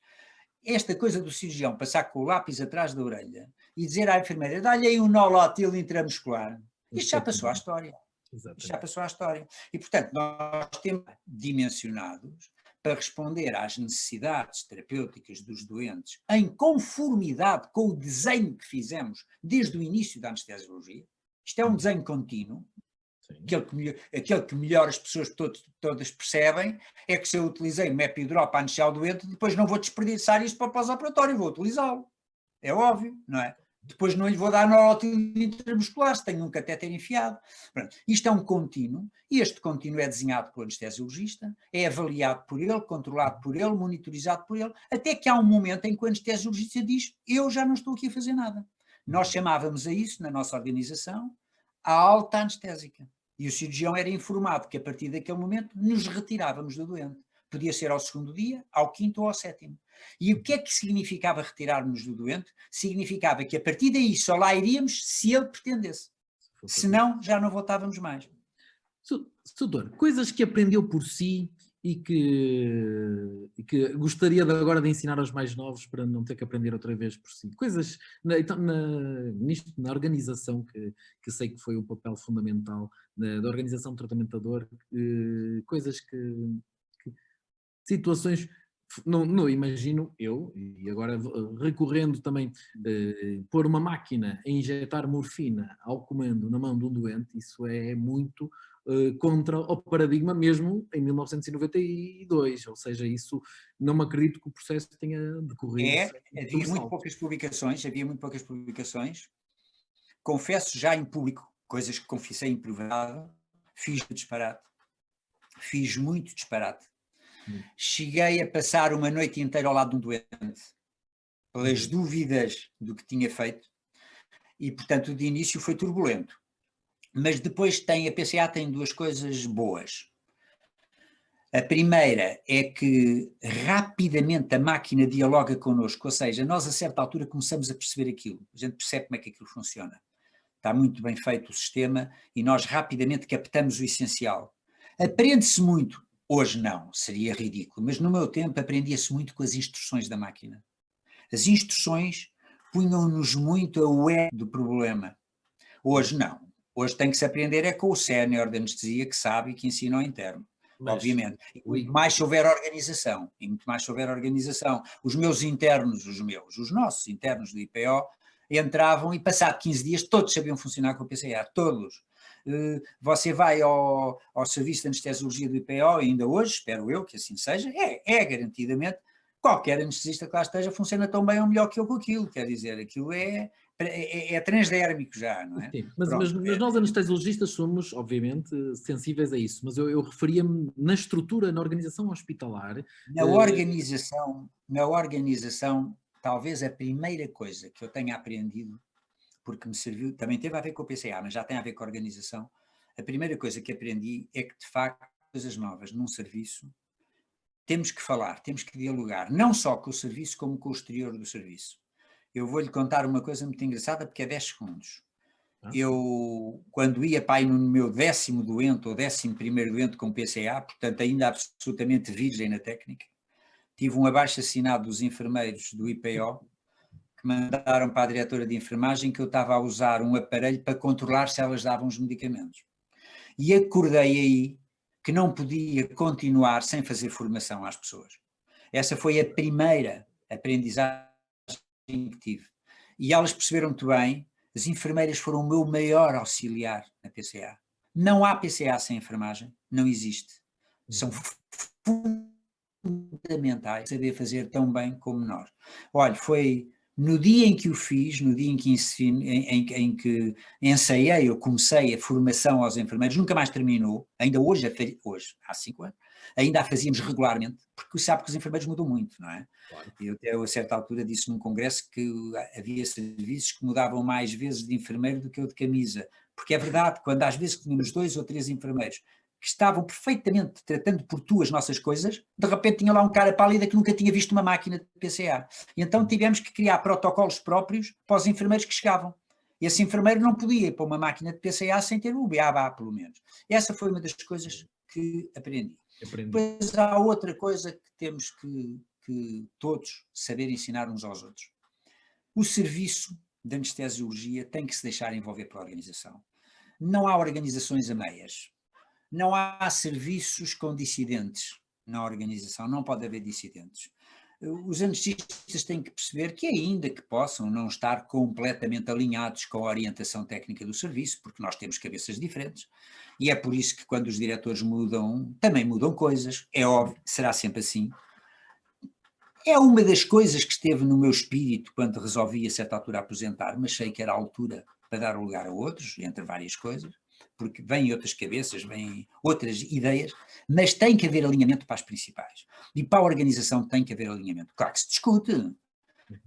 esta coisa do cirurgião passar com o lápis atrás da orelha e dizer à enfermeira, dá-lhe aí um nolotil intramuscular, isto já passou à história. Isto já passou à história. E, portanto, nós temos dimensionados para responder às necessidades terapêuticas dos doentes em conformidade com o desenho que fizemos desde o início da anestesiologia. Isto é um desenho contínuo. Aquele que melhor as pessoas todas percebem é que se eu utilizei uma epidurol para anestesia o doente, depois não vou desperdiçar isto para o pós-operatório, vou utilizá-lo. É óbvio, não é? Depois não lhe vou dar norótido intramuscular, se tenho um catéter enfiado. Pronto. Isto é um contínuo, e este contínuo é desenhado pelo anestesiologista, é avaliado por ele, controlado por ele, monitorizado por ele, até que há um momento em que o anestesiologista diz: eu já não estou aqui a fazer nada. Nós chamávamos a isso, na nossa organização, a alta anestésica. E o cirurgião era informado que a partir daquele momento nos retirávamos do doente. Podia ser ao segundo dia, ao quinto ou ao sétimo. E o que é que significava retirar-nos do doente? Significava que a partir daí só lá iríamos se ele pretendesse. Senão, já não voltávamos mais. Doutor, coisas que aprendeu por si e que gostaria agora de ensinar aos mais novos para não ter que aprender outra vez por si. Coisas, na organização, que sei que foi um papel fundamental, da organização do tratamento da dor, coisas situações, não imagino eu, e agora recorrendo também, pôr uma máquina a injetar morfina ao comando na mão de um doente, isso é muito contra o paradigma mesmo em 1992, ou seja, isso não me acredito que o processo tenha decorrido. Havia muito poucas publicações, confesso já em público, coisas que confessei em privado, fiz muito disparate. Cheguei a passar uma noite inteira ao lado de um doente, pelas dúvidas do que tinha feito, e portanto de início foi turbulento. Mas depois a PCA tem duas coisas boas. A primeira é que rapidamente a máquina dialoga connosco, ou seja, nós a certa altura começamos a perceber aquilo, a gente percebe como é que aquilo funciona. Está muito bem feito o sistema e nós rapidamente captamos o essencial. Aprende-se muito. Hoje não, seria ridículo, mas no meu tempo aprendia-se muito com as instruções da máquina. As instruções punham-nos muito a ué do problema. Hoje não. Hoje tem que se aprender é com o sénior de anestesia que sabe e que ensina ao interno, obviamente. E muito mais se houver organização, Os meus internos, os nossos internos do IPO, entravam e passado 15 dias todos sabiam funcionar com o PCA, todos. Você vai ao serviço de anestesiologia do IPO, ainda hoje, espero eu que assim seja, é garantidamente, qualquer anestesista que lá esteja funciona tão bem ou melhor que eu com aquilo, quer dizer, aquilo é transdérmico já, não é? Sim, mas nós anestesiologistas somos, obviamente, sensíveis a isso, mas eu referia-me na estrutura, na organização hospitalar. Na organização, talvez a primeira coisa que eu tenha aprendido, porque me serviu, também teve a ver com o PCA, mas já tem a ver com a organização. A primeira coisa que aprendi é que, de facto, coisas novas num serviço, temos que falar, temos que dialogar, não só com o serviço, como com o exterior do serviço. Eu vou-lhe contar uma coisa muito engraçada, porque é 10 segundos. Eu, quando ia pai no meu 10º doente, ou 11º doente com PCA, portanto ainda absolutamente virgem na técnica, tive um abaixo-assinado dos enfermeiros do IPO, que mandaram para a diretora de enfermagem que eu estava a usar um aparelho para controlar se elas davam os medicamentos. E acordei aí que não podia continuar sem fazer formação às pessoas. Essa foi a primeira aprendizagem que tive. E elas perceberam muito bem, as enfermeiras foram o meu maior auxiliar na PCA. Não há PCA sem enfermagem, não existe. São fundamentais saber fazer tão bem como nós. Olha, foi no dia em que o fiz, no dia em que ensaiei, eu comecei a formação aos enfermeiros, nunca mais terminou, ainda hoje, há 5 anos, ainda a fazíamos regularmente, porque sabe que os enfermeiros mudam muito, não é? Claro. Eu a certa altura disse num congresso que havia serviços que mudavam mais vezes de enfermeiro do que eu de camisa, porque é verdade, quando às vezes tínhamos 2 ou 3 enfermeiros que estavam perfeitamente tratando por tu as nossas coisas, de repente tinha lá um cara pálida que nunca tinha visto uma máquina de PCA. E então tivemos que criar protocolos próprios para os enfermeiros que chegavam. Esse enfermeiro não podia ir para uma máquina de PCA sem ter o BABA, pelo menos. Essa foi uma das coisas que aprendi. Depois há outra coisa que temos que todos saber ensinar uns aos outros. O serviço de anestesiologia tem que se deixar envolver pela organização. Não há organizações a meias. Não há serviços com dissidentes na organização, não pode haver dissidentes. os anestesistas têm que perceber que, ainda que possam não estar completamente alinhados com a orientação técnica do serviço, porque nós temos cabeças diferentes, e é por isso que quando os diretores mudam, também mudam coisas, é óbvio, será sempre assim. É uma das coisas que esteve no meu espírito quando resolvi a certa altura aposentar, mas sei que era a altura para dar lugar a outros, entre várias coisas, porque vêm outras cabeças, vêm outras ideias, mas tem que haver alinhamento para as principais. E para a organização tem que haver alinhamento. Claro que se discute,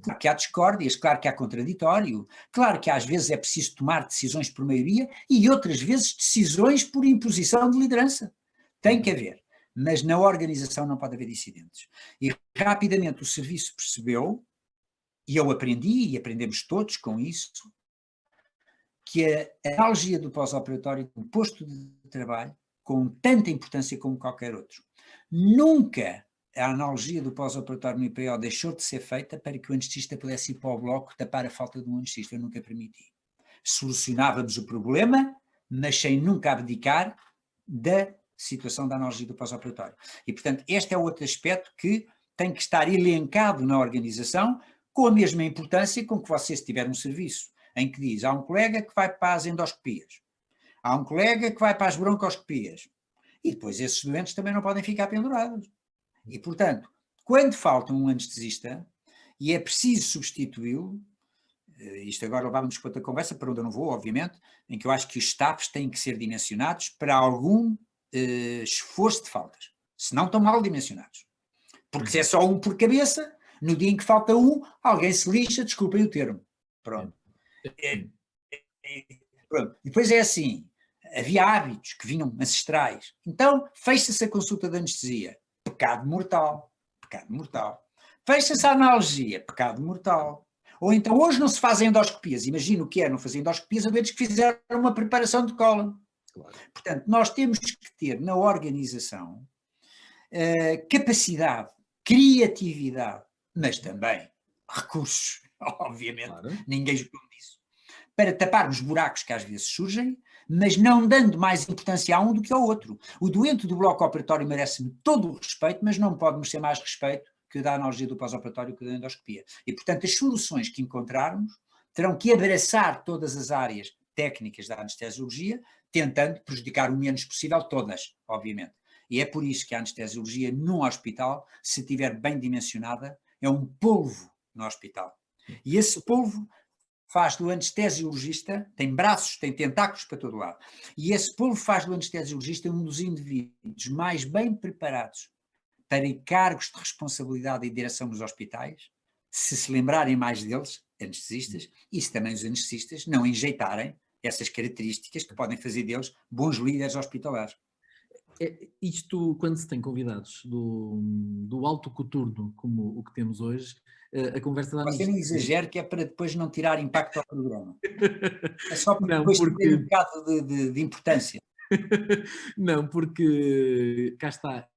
claro que há discórdias, claro que há contraditório, claro que às vezes é preciso tomar decisões por maioria e outras vezes decisões por imposição de liderança. Tem que haver. Mas na organização não pode haver dissidentes. E rapidamente o serviço percebeu, e eu aprendi, e aprendemos todos com isso, que a analogia do pós-operatório é um posto de trabalho com tanta importância como qualquer outro. Nunca a analogia do pós-operatório no IPO deixou de ser feita para que o anestesista pudesse ir para o bloco tapar a falta de um anestesista. Eu nunca permiti. Solucionávamos o problema, mas sem nunca abdicar da situação da analogia do pós-operatório. E, portanto, este é outro aspecto que tem que estar elencado na organização com a mesma importância com que você, se tiver um serviço em que diz, há um colega que vai para as endoscopias, há um colega que vai para as broncoscopias, e depois esses doentes também não podem ficar pendurados. E, portanto, quando falta um anestesista e é preciso substituí-lo, isto agora levávamos para outra conversa, para onde eu não vou, obviamente, em que eu acho que os staffs têm que ser dimensionados para algum esforço de faltas, senão estão mal dimensionados. Porque se é só um por cabeça, no dia em que falta um, alguém se lixa, desculpem o termo. Pronto. Pronto. Depois é assim, havia hábitos que vinham ancestrais. Então, fecha-se a consulta de anestesia. Pecado mortal. Pecado mortal. Fecha-se a analgesia. Pecado mortal. Ou então, hoje não se fazem endoscopias. Imagina o que é não fazer endoscopias a doentes que fizeram uma preparação de cólon. Claro. Portanto, nós temos que ter na organização capacidade, criatividade, mas também recursos, obviamente, claro. Ninguém esconde isso, para taparmos buracos que às vezes surgem, mas não dando mais importância a um do que ao outro. O doente do bloco operatório merece-me todo o respeito, mas não pode merecer mais respeito que o da analogia do pós-operatório que o da endoscopia. E, portanto, as soluções que encontrarmos terão que abraçar todas as áreas técnicas da anestesiologia, tentando prejudicar o menos possível todas, obviamente. E é por isso que a anestesiologia num hospital, se estiver bem dimensionada, é um polvo no hospital. E esse polvo faz do anestesiologista, tem braços, tem tentáculos para todo lado, e esse polvo faz do anestesiologista um dos indivíduos mais bem preparados para cargos de responsabilidade e direção nos hospitais, se lembrarem mais deles, anestesistas, e se também os anestesistas não enjeitarem essas características que podem fazer deles bons líderes hospitalares. Isto, quando se tem convidados do alto coturno, como o que temos hoje, a conversa dá nisto. Você não exagere, que é para depois não tirar impacto ao programa. É só para depois ter um bocado de importância. Não, porque cá está,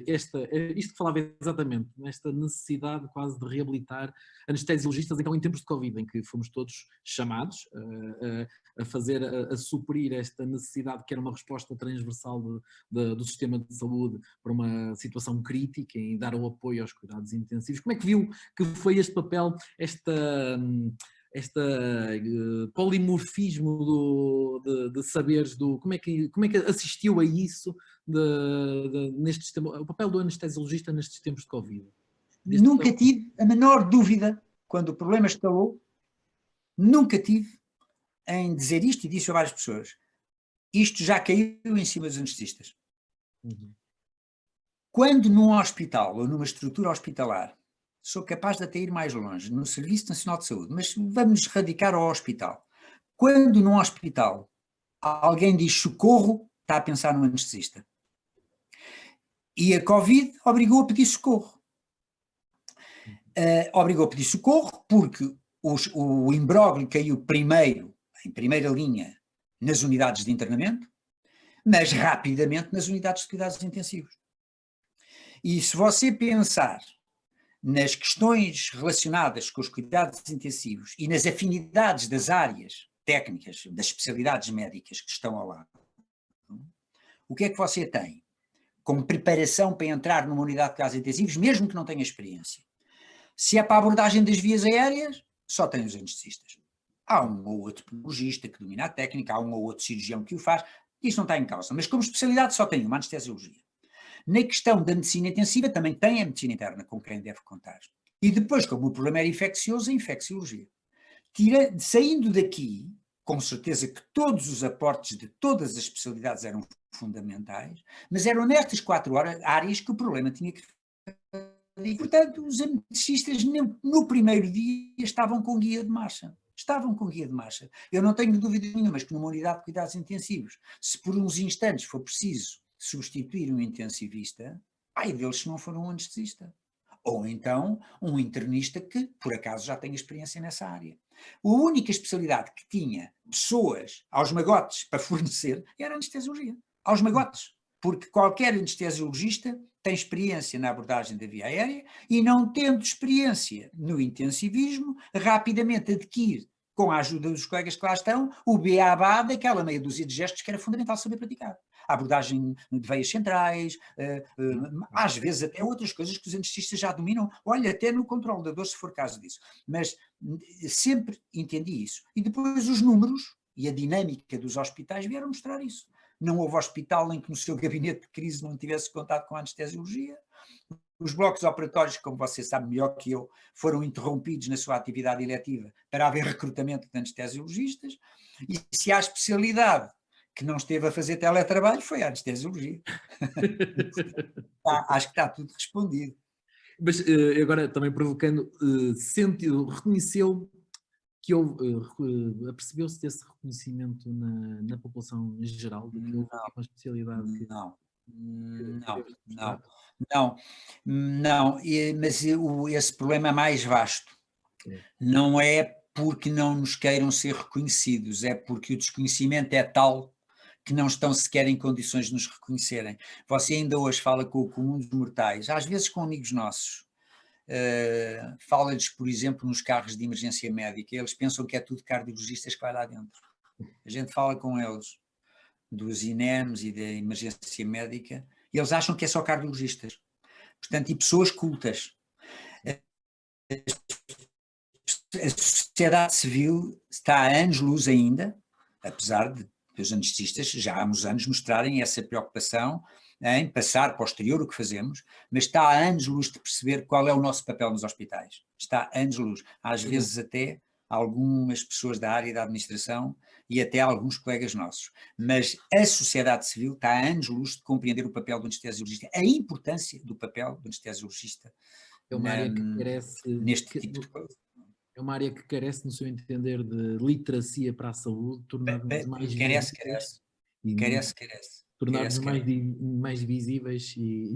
isto que falava exatamente, nesta necessidade quase de reabilitar anestesiologistas, então em tempos de Covid, em que fomos todos chamados a fazer, a suprir esta necessidade que era uma resposta transversal do sistema de saúde para uma situação crítica e dar o apoio aos cuidados intensivos. Como é que viu que foi este papel, este polimorfismo de saberes, como é que assistiu a isso neste sistema, o papel do anestesiologista nestes tempos de Covid? Nunca tive a menor dúvida, quando o problema escalou, nunca tive em dizer isto, e disse a várias pessoas, isto já caiu em cima dos anestesistas. Uhum. Quando num hospital ou numa estrutura hospitalar, sou capaz de até ir mais longe, no Serviço Nacional de Saúde, mas vamos radicar ao hospital. Quando num hospital alguém diz socorro, está a pensar no anestesista. E a Covid obrigou a pedir socorro. Obrigou a pedir socorro porque o imbróglio caiu primeiro, em primeira linha, nas unidades de internamento, mas rapidamente nas unidades de cuidados intensivos. E se você pensar nas questões relacionadas com os cuidados intensivos e nas afinidades das áreas técnicas, das especialidades médicas que estão ao lado, o que é que você tem? com preparação para entrar numa unidade de cuidados intensivos, mesmo que não tenha experiência. Se é para a abordagem das vias aéreas, só tem os anestesistas. Há um ou outro pneumologista que domina a técnica, há um ou outro cirurgião que o faz, isso não está em causa. Mas como especialidade só tem uma, anestesiologia. Na questão da medicina intensiva também tem a medicina interna com quem deve contar. E depois, como o problema era infeccioso, a infecciologia. Saindo daqui, com certeza que todos os aportes de todas as especialidades eram fundamentais, mas eram nestas 4 áreas que o problema tinha que... E, portanto, os anestesistas no primeiro dia estavam com guia de marcha. Estavam com guia de marcha. Eu não tenho dúvida nenhuma, mas que numa unidade de cuidados intensivos, se por uns instantes for preciso substituir um intensivista, ai deles se não for um anestesista. Ou então um internista que, por acaso, já tem experiência nessa área. A única especialidade que tinha pessoas aos magotes para fornecer era a anestesiologia. Aos magotes. Porque qualquer anestesiologista tem experiência na abordagem da via aérea e, não tendo experiência no intensivismo, rapidamente adquire, com a ajuda dos colegas que lá estão, o beabá daquela meia dúzia de gestos que era fundamental saber praticar. A abordagem de veias centrais, às vezes até outras coisas que os anestesistas já dominam, olha, até no controle da dor, se for caso disso. Mas sempre entendi isso. E depois os números e a dinâmica dos hospitais vieram mostrar isso. Não houve hospital em que no seu gabinete de crise não tivesse contato com a anestesiologia. Os blocos operatórios, como você sabe melhor que eu, foram interrompidos na sua atividade eletiva para haver recrutamento de anestesiologistas. E se há especialidade que não esteve a fazer teletrabalho, foi a anestesiologia. Acho que está tudo respondido. Mas agora também provocando, reconheceu que apercebeu-se desse reconhecimento na população em geral, de que houve uma especialidade que... Não, mas esse problema é mais vasto. Não é porque não nos queiram ser reconhecidos, é porque o desconhecimento é tal que não estão sequer em condições de nos reconhecerem. Você ainda hoje fala com o comum dos mortais, às vezes com amigos nossos, fala-lhes, por exemplo, nos carros de emergência médica, eles pensam que é tudo cardiologistas que vai lá dentro. A gente fala com eles dos INEMs e da emergência médica, e eles acham que é só cardiologistas. Portanto, e pessoas cultas. A sociedade civil está a anos-luz ainda, apesar de os anestesistas já há uns anos mostrarem essa preocupação em passar para o exterior o que fazemos, mas está a anos-luz de perceber qual é o nosso papel nos hospitais. Está a anos-luz. Às vezes até algumas pessoas da área da administração e até alguns colegas nossos. Mas a sociedade civil está a anos-luz de compreender o papel do anestesiologista, a importância do papel do anestesiologista neste tipo de coisa. É uma área que carece, no seu entender, de literacia para a saúde, tornar-nos mais visíveis. Tornar-nos mais visíveis e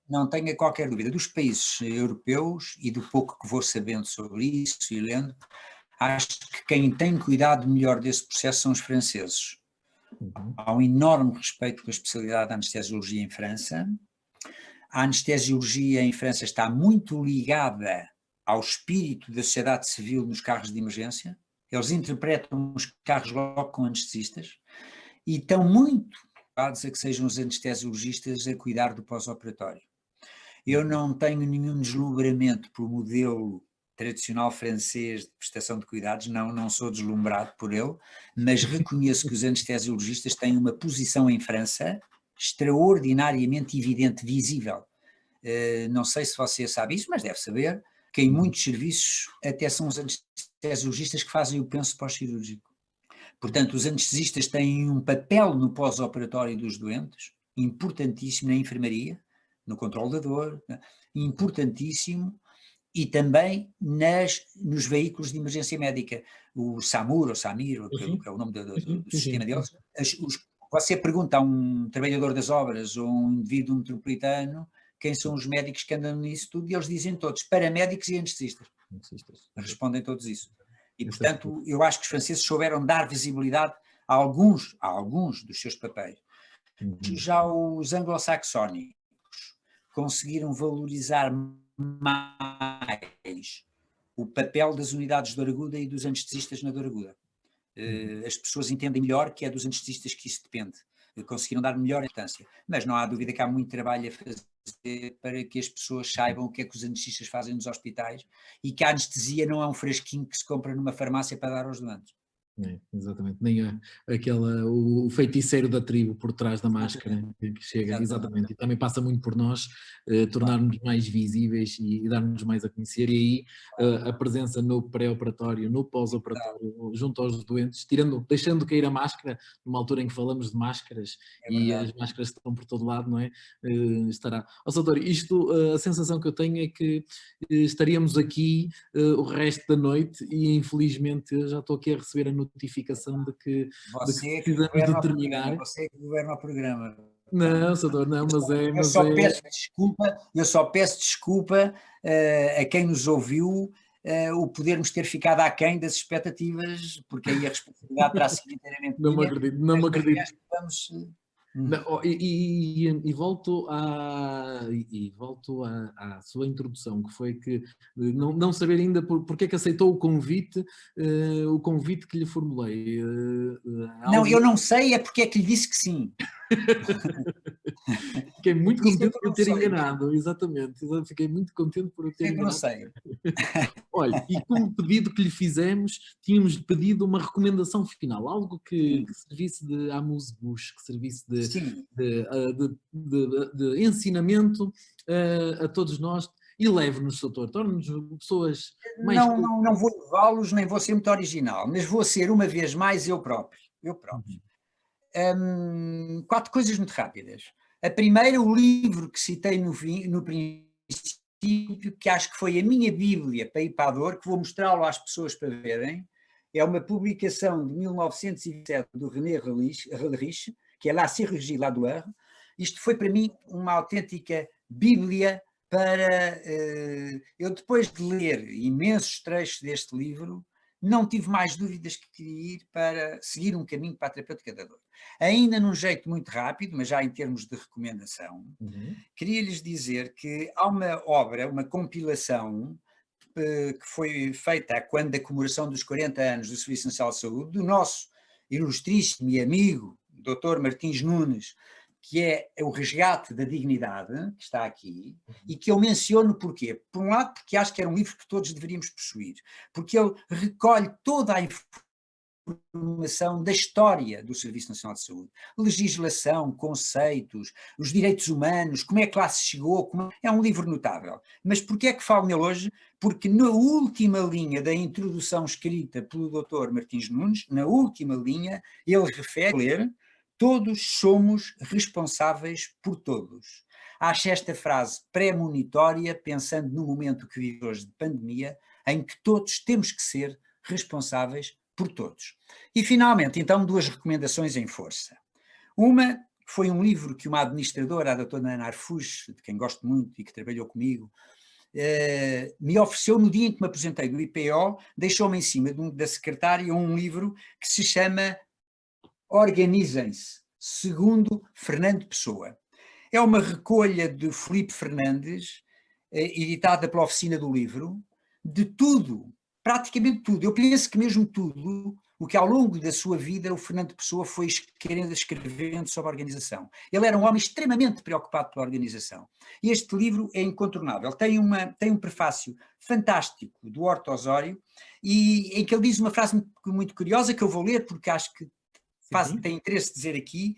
não tenha qualquer dúvida. Dos países europeus e do pouco que vou sabendo sobre isso e lendo, acho que quem tem cuidado melhor desse processo são os franceses. Há um enorme respeito pela especialidade da anestesiologia em França. A anestesiologia em França está muito ligada ao espírito da sociedade civil nos carros de emergência. Eles interpretam os carros logo com anestesistas e estão muito preocupados a que sejam os anestesiologistas a cuidar do pós-operatório. Eu não tenho nenhum deslumbramento pelo modelo tradicional francês de prestação de cuidados, não sou deslumbrado por ele, mas reconheço que os anestesiologistas têm uma posição em França extraordinariamente evidente, visível. Não sei se você sabe isso, mas deve saber que em muitos serviços até são os anestesiologistas que fazem o penso pós-cirúrgico. Portanto, os anestesistas têm um papel no pós-operatório dos doentes, importantíssimo na enfermaria, no controle da dor, importantíssimo, e também nos veículos de emergência médica, o SAMUR ou SAMIR, que é o nome do sistema deles. Você pergunta a um trabalhador das obras ou um indivíduo metropolitano quem são os médicos que andam nisso tudo, e eles dizem todos, paramédicos e anestesistas. Respondem todos isso. E, portanto, eu acho que os franceses souberam dar visibilidade a alguns dos seus papéis. Já os anglo-saxónicos conseguiram valorizar mais o papel das unidades de dor aguda e dos anestesistas na dor aguda. As pessoas entendem melhor que é dos anestesistas que isso depende. conseguiram dar melhor importância. Mas não há dúvida que há muito trabalho a fazer para que as pessoas saibam o que é que os anestesistas fazem nos hospitais e que a anestesia não é um frasquinho que se compra numa farmácia para dar aos doentes. É, exatamente, nem o feiticeiro da tribo por trás da máscara que chega, exatamente, e também passa muito por nós tornarmos mais visíveis e darmos mais a conhecer, e aí a presença no pré-operatório, no pós-operatório, junto aos doentes, deixando cair a máscara, numa altura em que falamos de máscaras e as máscaras estão por todo lado, não é? Estará. Ó Soutor, isto, a sensação que eu tenho é que estaríamos aqui o resto da noite e infelizmente eu já estou aqui a receber a notificação de que precisamos de terminar. Você que governa o programa. Não, Soutor, não, eu só peço desculpa a quem nos ouviu o podermos ter ficado aquém das expectativas, porque aí a responsabilidade terá sido inteiramente não minha. Não me acredito. Vamos... Não, e volto à sua introdução, que foi que não saber ainda porque é que aceitou o convite que lhe formulei. Não, eu não sei, é porque é que lhe disse que sim. Fiquei muito contente por ter enganado, exatamente. Fiquei muito contente por ter enganado. Não sei. Olha, e como pedido que lhe fizemos, tínhamos pedido uma recomendação final, algo que servisse de amuse-bouche, que servisse de ensinamento a todos nós, e leve-nos, doutor, torne-nos pessoas mais... Não vou levá-los, nem vou ser muito original, mas vou ser uma vez mais eu próprio. Quatro coisas muito rápidas. A primeira, o livro que citei no princípio, que acho que foi a minha bíblia para ir para a dor, que vou mostrá-lo às pessoas para verem, é uma publicação de 1907 do René Relrich, que é La Chirurgie, la douleur. Isto foi para mim uma autêntica bíblia para... eu depois de ler imensos trechos deste livro, não tive mais dúvidas que queria ir para seguir um caminho para a terapêutica da dor. Ainda num jeito muito rápido, mas já em termos de recomendação, queria-lhes dizer que há uma obra, uma compilação, que foi feita quando da comemoração dos 40 anos do Serviço Nacional de Saúde, do nosso ilustríssimo e amigo, Dr. Martins Nunes, que é o Resgate da Dignidade, que está aqui, e que eu menciono porquê? Por um lado, porque acho que era um livro que todos deveríamos possuir, porque ele recolhe toda a informação da história do Serviço Nacional de Saúde, legislação, conceitos, os direitos humanos, como é que lá se chegou, é um livro notável. Mas porquê é que falo nele hoje? Porque na última linha da introdução escrita pelo Dr. Martins Nunes, na última linha, ele refere: todos somos responsáveis por todos. Acho esta frase premonitória, pensando no momento que vive hoje de pandemia, em que todos temos que ser responsáveis por todos. E finalmente, então, duas recomendações em força. Uma foi um livro que uma administradora, a doutora Ana Arfush, de quem gosto muito e que trabalhou comigo, me ofereceu no dia em que me aposentei do IPO, deixou-me em cima da secretária um livro que se chama Organizem-se, segundo Fernando Pessoa. É uma recolha de Filipe Fernandes, editada pela Oficina do Livro, de tudo, praticamente tudo. Eu penso que mesmo tudo o que ao longo da sua vida o Fernando Pessoa foi escrevendo sobre a organização. Ele era um homem extremamente preocupado pela organização. E este livro é incontornável. Tem um prefácio fantástico do Horto Osório, em que ele diz uma frase muito curiosa, que eu vou ler porque acho que tem interesse dizer aqui,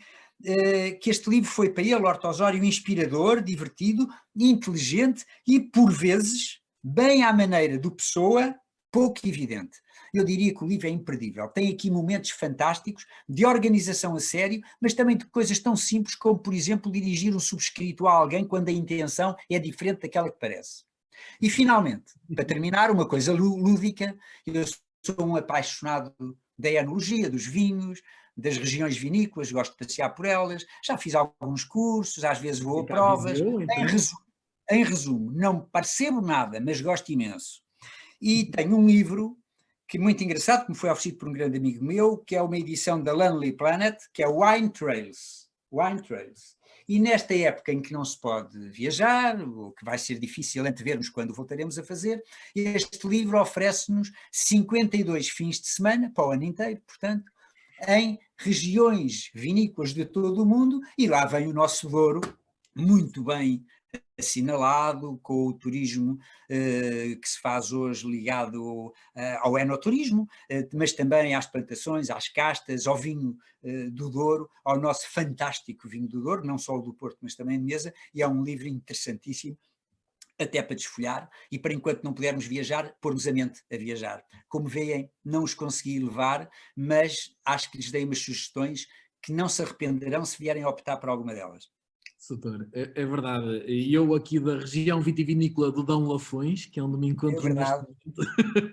que este livro foi para ele, Horto Osório, inspirador, divertido, inteligente e, por vezes, bem à maneira do Pessoa, pouco evidente. Eu diria que o livro é imperdível. Tem aqui momentos fantásticos de organização a sério, mas também de coisas tão simples como, por exemplo, dirigir um subscrito a alguém quando a intenção é diferente daquela que parece. E, finalmente, para terminar, uma coisa lúdica, eu sou um apaixonado da enologia, dos vinhos, das regiões vinícolas, gosto de passear por elas, já fiz alguns cursos, às vezes vou a provas. Em resumo, não percebo nada, mas gosto imenso. E tenho um livro que é muito engraçado, que me foi oferecido por um grande amigo meu, que é uma edição da Lonely Planet, que é Wine Trails. E nesta época em que não se pode viajar, ou que vai ser difícil antevermos quando voltaremos a fazer, este livro oferece-nos 52 fins de semana, para o ano inteiro, portanto, em regiões vinícolas de todo o mundo, e lá vem o nosso Douro, muito bem assinalado, com o turismo que se faz hoje ligado ao enoturismo, mas também às plantações, às castas, ao vinho do Douro, ao nosso fantástico vinho do Douro, não só o do Porto, mas também de Mesa, e é um livro interessantíssimo, até para desfolhar, e para enquanto não pudermos viajar, pormos a mente a viajar. Como veem, não os consegui levar, mas acho que lhes dei umas sugestões que não se arrependerão se vierem a optar por alguma delas. Soutor, é verdade. E eu aqui da região vitivinícola do Dão Lafões, que é onde me É encontro neste verdade.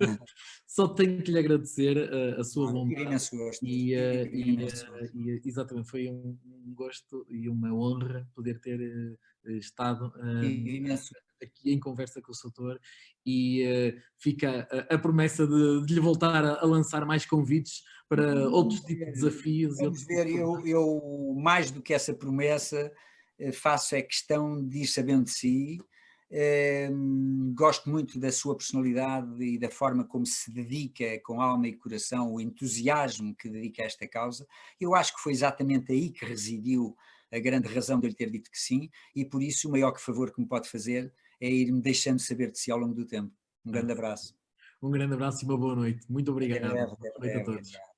momento, só tenho que lhe agradecer a sua Olha, tive vontade imenso gosto. e, Tive imenso gosto. exatamente, foi um gosto e uma honra poder ter estado Tive imenso. aqui em conversa com o Soutor e fica a promessa de lhe voltar a lançar mais convites para outros tipos de desafios e Vamos outros ver, tipos de eu mais do que essa promessa, faço é questão de ir sabendo de si. Gosto muito da sua personalidade e da forma como se dedica com alma e coração, o entusiasmo que dedica a esta causa. Eu acho que foi exatamente aí que residiu a grande razão de eu lhe ter dito que sim, e por isso o maior favor que me pode fazer é ir-me deixando saber de si ao longo do tempo. Um grande abraço. Um grande abraço e uma boa noite. Muito Até obrigado. breve, Boa até noite a breve. todos.